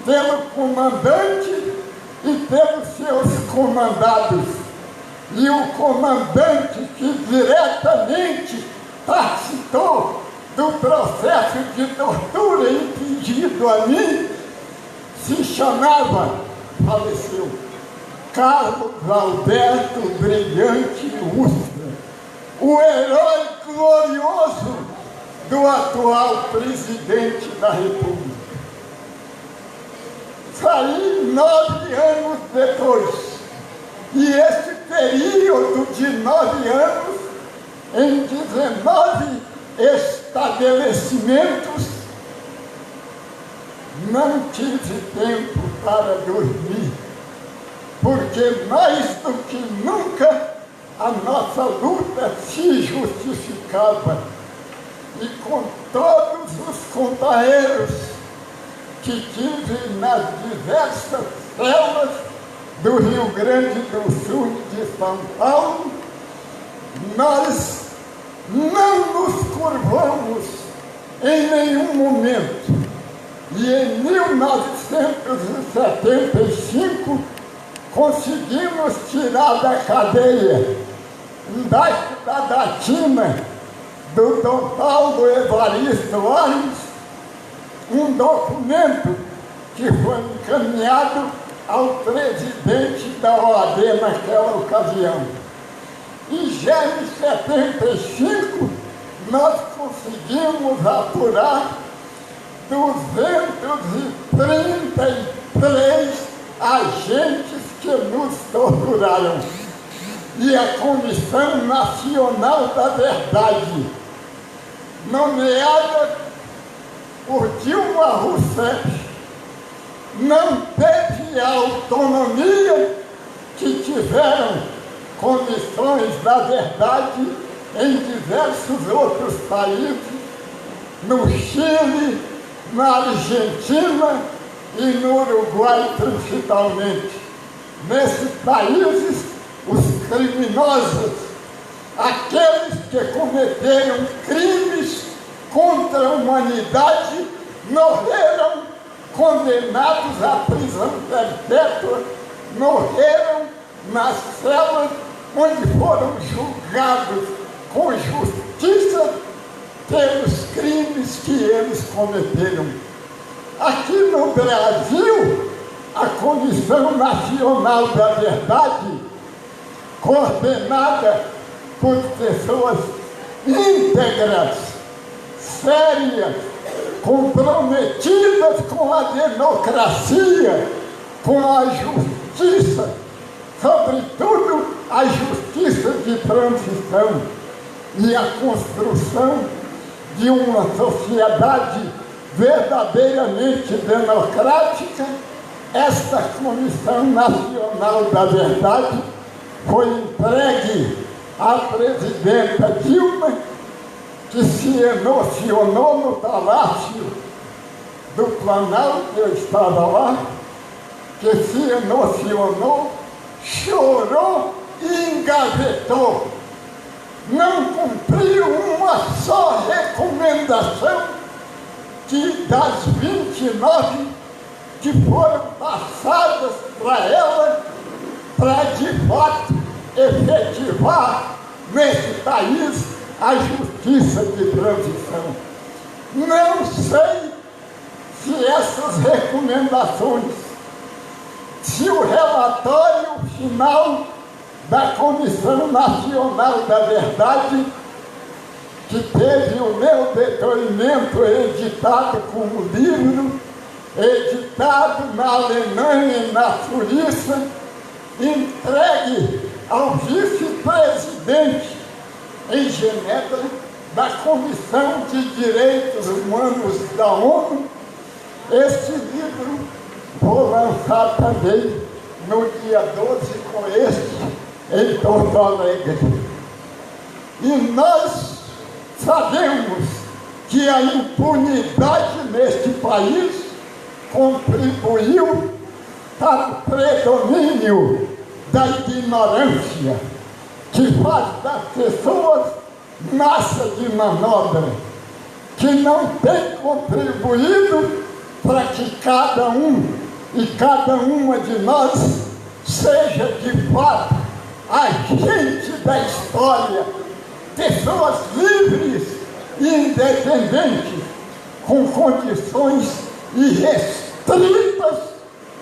pelo comandante e pelos seus comandados. E o comandante que diretamente participou do processo de tortura infligido a mim se chamava, faleceu, Carlos Alberto Brilhante Ustra, o herói glorioso do atual presidente da República. Saí 9 anos depois, e esse período de 9 anos, em 19 estabelecimentos, não tive tempo para dormir, porque mais do que nunca a nossa luta se justificava. E com todos os companheiros que tive nas diversas celas do Rio Grande do Sul e de São Paulo, nós não nos curvamos em nenhum momento. E em 1975 conseguimos tirar da cadeia, embaixo da batina do Dom Paulo Evaristo Arnes, um documento que foi encaminhado ao presidente da OAB naquela ocasião. E já em 75 nós conseguimos apurar 233 agentes que nos torturaram. E a Comissão Nacional da Verdade, nomeada por Dilma Rousseff, não teve a autonomia que tiveram comissões da verdade em diversos outros países, no Chile, na Argentina e no Uruguai principalmente. Nesses países, os criminosos, aqueles que cometeram crimes contra a humanidade, morreram condenados à prisão perpétua, morreram nas celas onde foram julgados com justiça pelos crimes que eles cometeram. Aqui no Brasil, a Comissão Nacional da Verdade, coordenada por pessoas íntegras, sérias, comprometidas com a democracia, com a justiça, sobretudo a justiça de transição e a construção de uma sociedade verdadeiramente democrática. Esta Comissão Nacional da Verdade foi entregue à presidenta Dilma, que se emocionou no Palácio do Planalto, eu estava lá, que se emocionou, chorou e engavetou. Não cumpriu uma só recomendação das 29 que foram passadas para ela, para de fato efetivar nesse país a justiça de transição. Não sei se essas recomendações, se o relatório final da Comissão Nacional da Verdade, que teve o meu depoimento editado como livro, editado na Alemanha e na Suíça, entregue ao vice-presidente em Genebra da Comissão de Direitos Humanos da ONU. Este livro vou lançar também no dia 12 com em Porto Alegre. E nós sabemos que a impunidade neste país contribuiu para o predomínio da ignorância, que faz das pessoas massa de manobra, que não tem contribuído para que cada um e cada uma de nós seja de fato agente da história, pessoas livres e independentes, com condições irrestritas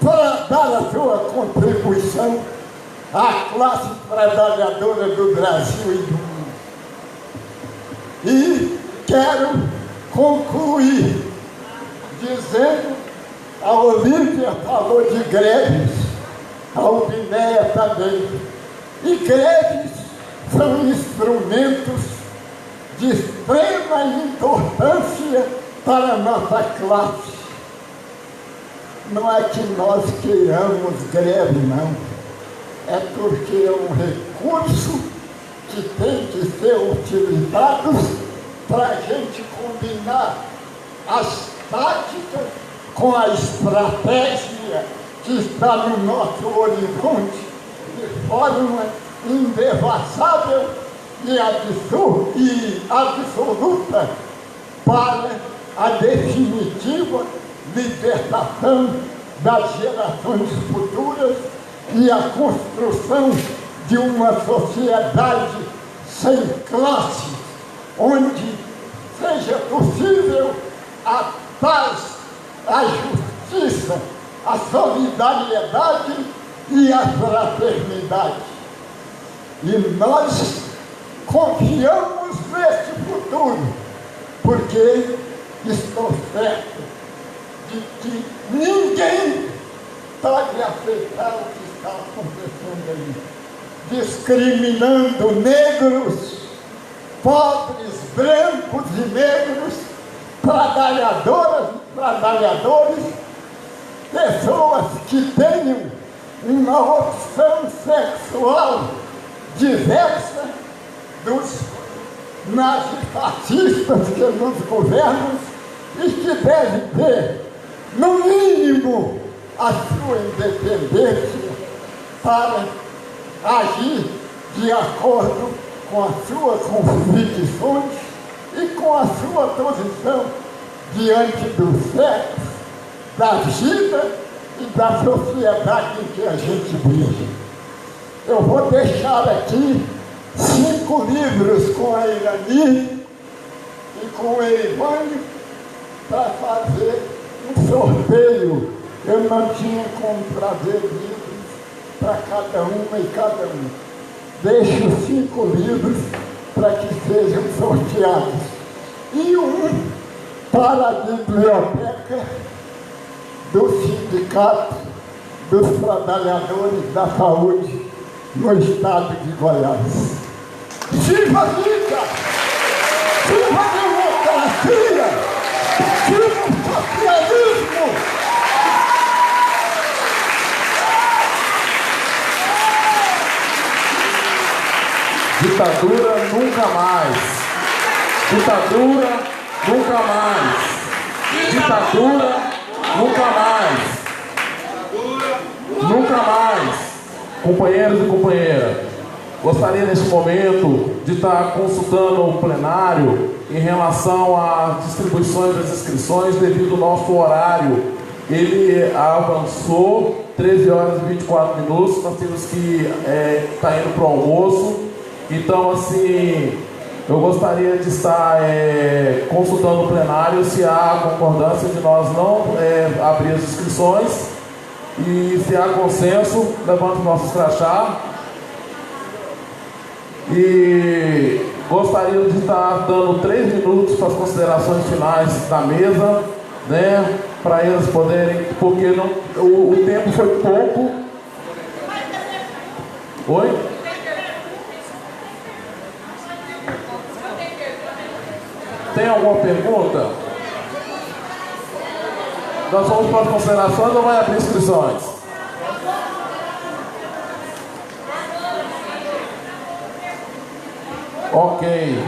para dar a sua contribuição a classe trabalhadora do Brasil e do mundo. E quero concluir dizendo, a Olívia falou de greves, a Albinéia também. E greves são instrumentos de extrema importância para a nossa classe. Não é que nós queiramos greve, não. É porque é um recurso que tem que ser utilizado para a gente combinar as táticas com a estratégia que está no nosso horizonte de forma indevassável e absoluta para a definitiva libertação das gerações futuras e a construção de uma sociedade sem classes, onde seja possível a paz, a justiça, a solidariedade e a fraternidade. E nós confiamos nesse futuro, porque estou certo de que ninguém pode aceitar o que está acontecendo aí, discriminando negros, pobres, brancos e negros, trabalhadoras e trabalhadores, pessoas que tenham uma opção sexual diversa dos nazifascistas que nos governam e que devem ter, no mínimo, a sua independência para agir de acordo com as suas convicções e com a sua posição diante do sexo, da vida e da sociedade em que a gente vive. Eu vou deixar aqui 5 livros com a Irani e com o Eivânio para fazer um sorteio. Eu não tinha como trazer livros para cada uma e cada um. Deixo 5 livros para que sejam sorteados. E um para a biblioteca do Sindicato dos Trabalhadores da Saúde no estado de Goiás. Viva a vida! Viva a democracia! Viva o socialismo! Ditadura nunca mais. Ditadura nunca mais. Ditadura nunca mais. Nunca mais. Companheiros e companheiras, gostaria neste momento de estar consultando o plenário em relação às distribuições das inscrições devido ao nosso horário. Ele avançou 13 horas e 24 minutos, nós temos que estar indo para o almoço. Então, assim, eu gostaria de estar consultando o plenário se há concordância de nós não abrir as inscrições e se há consenso, levanta os nossos crachá. E gostaria de estar dando 3 minutos para as considerações finais da mesa, né, para eles poderem, porque não, o tempo foi pouco. Oi? Tem alguma pergunta? Nós vamos para as considerações ou vai abrir inscrições? Ok.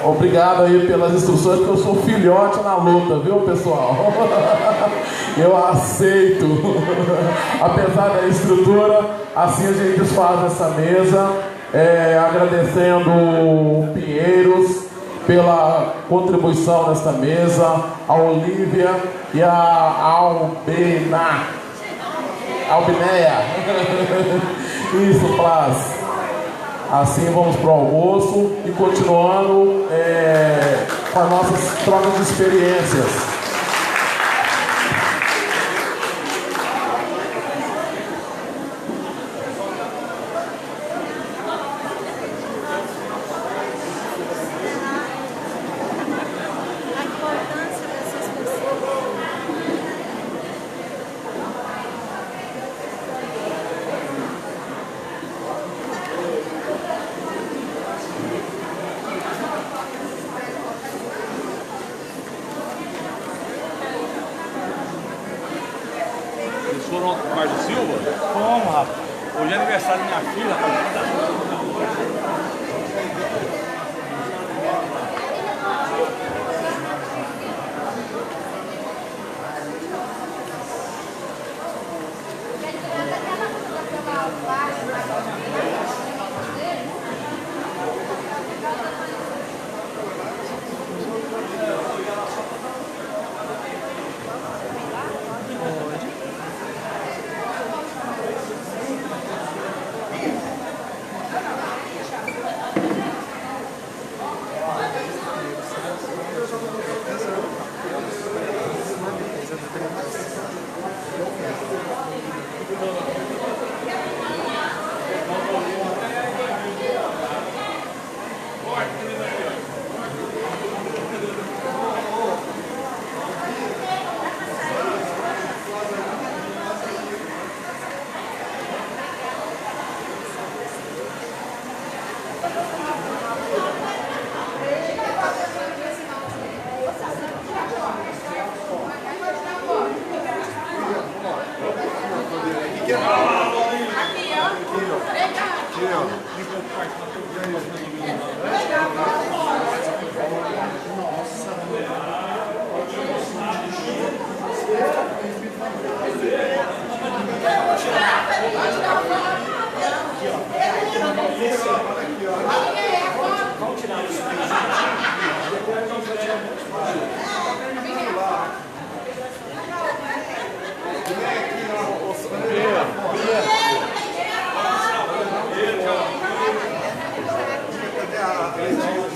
Obrigado aí pelas instruções, porque eu sou filhote na luta, viu, pessoal? Eu aceito. Apesar da estrutura, assim a gente faz essa mesa. Agradecendo o Pinheiros pela contribuição nesta mesa, a Olívia e a Albinéia. Isso, Plas. Assim vamos para o almoço e continuando com as nossas trocas de experiências. foram ontem pro Márcio Silva? Fomos, rapaz. Hoje é aniversário da minha filha, rapaz.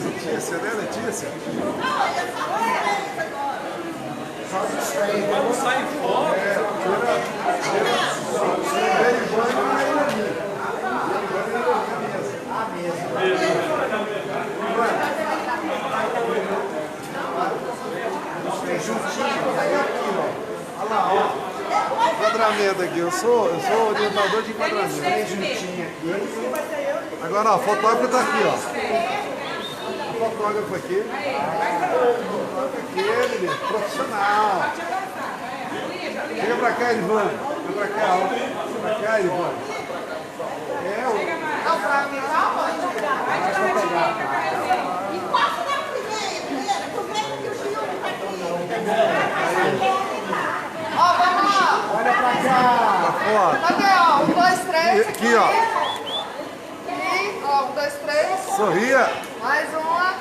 Letícia, né, Letícia? Vamos sair fora. Olha lá, ó. Enquadramento aqui, eu sou orientador de enquadramento. Agora, ó, o fotógrafo tá aqui, ó. O fotógrafo aqui. Aquele, profissional. Chega pra cá, Ivan. Vem pra cá, ó. Pra cá, Ivan. É, o... Não, pra mim, calma. E passa na primeira, aproveita que o Gil tá aqui. Ó, vamos lá. Olha pra cá. Ó. Cadê, ó? 1, 2, 3. Aqui, ó. Aqui, ó. 1, 2, 3. Sorria. Mais uma.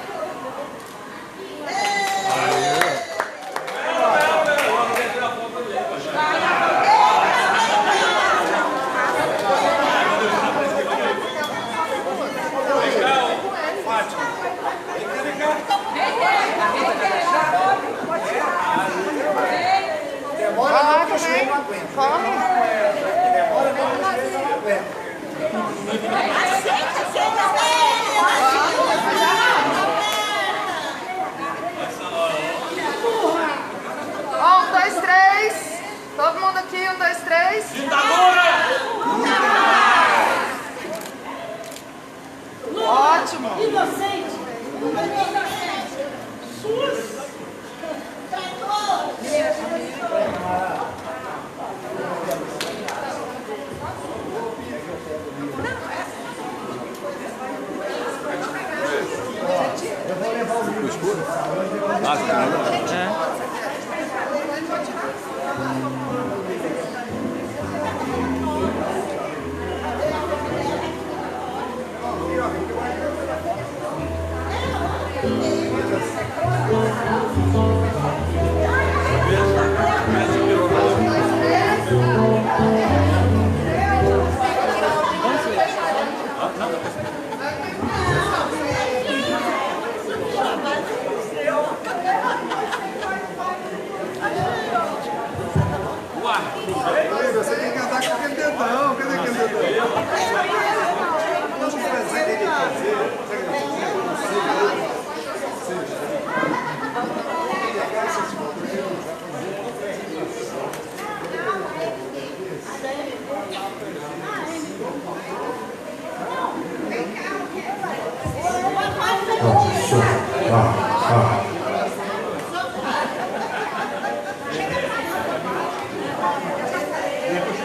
Vai lá também. Come. Ó, 1, 2, 3. Todo mundo aqui, 1, 2, 3. Ótimo. Inocente. Eu vou levar o livro escuro. Você tem que andar com aquele dedão. Cadê aquele dedão? Vamos fazer ele fazer.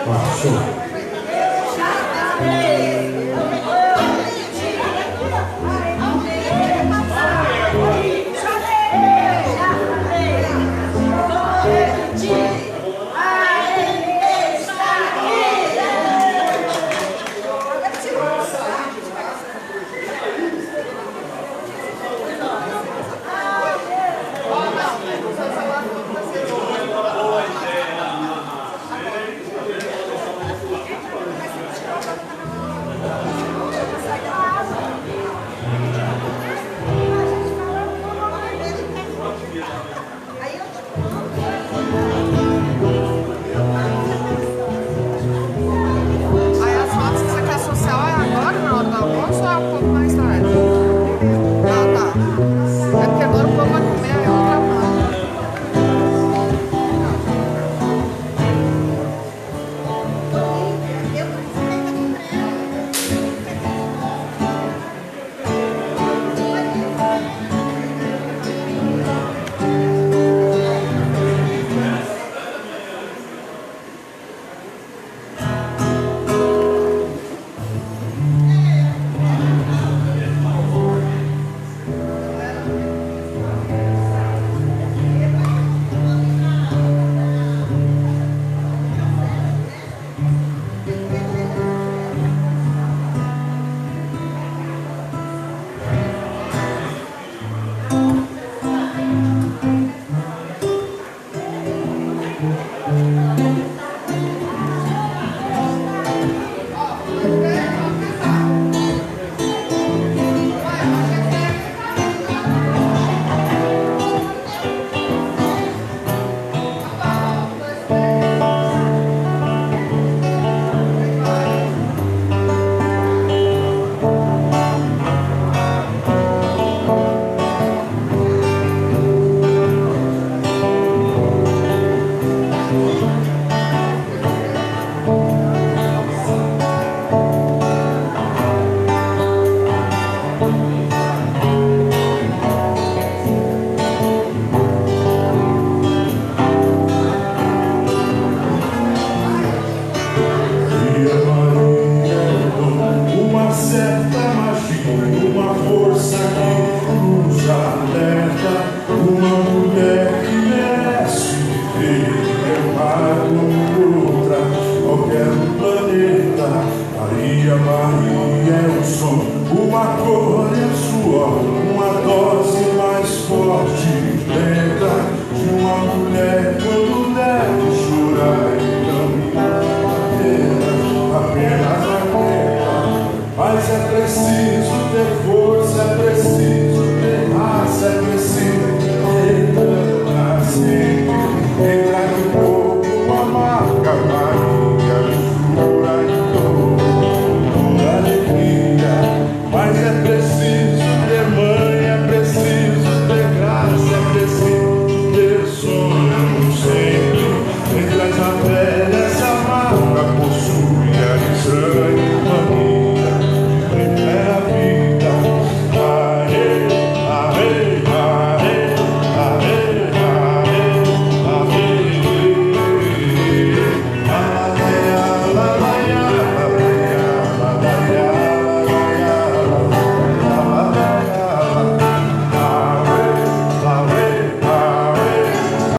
Ó, show.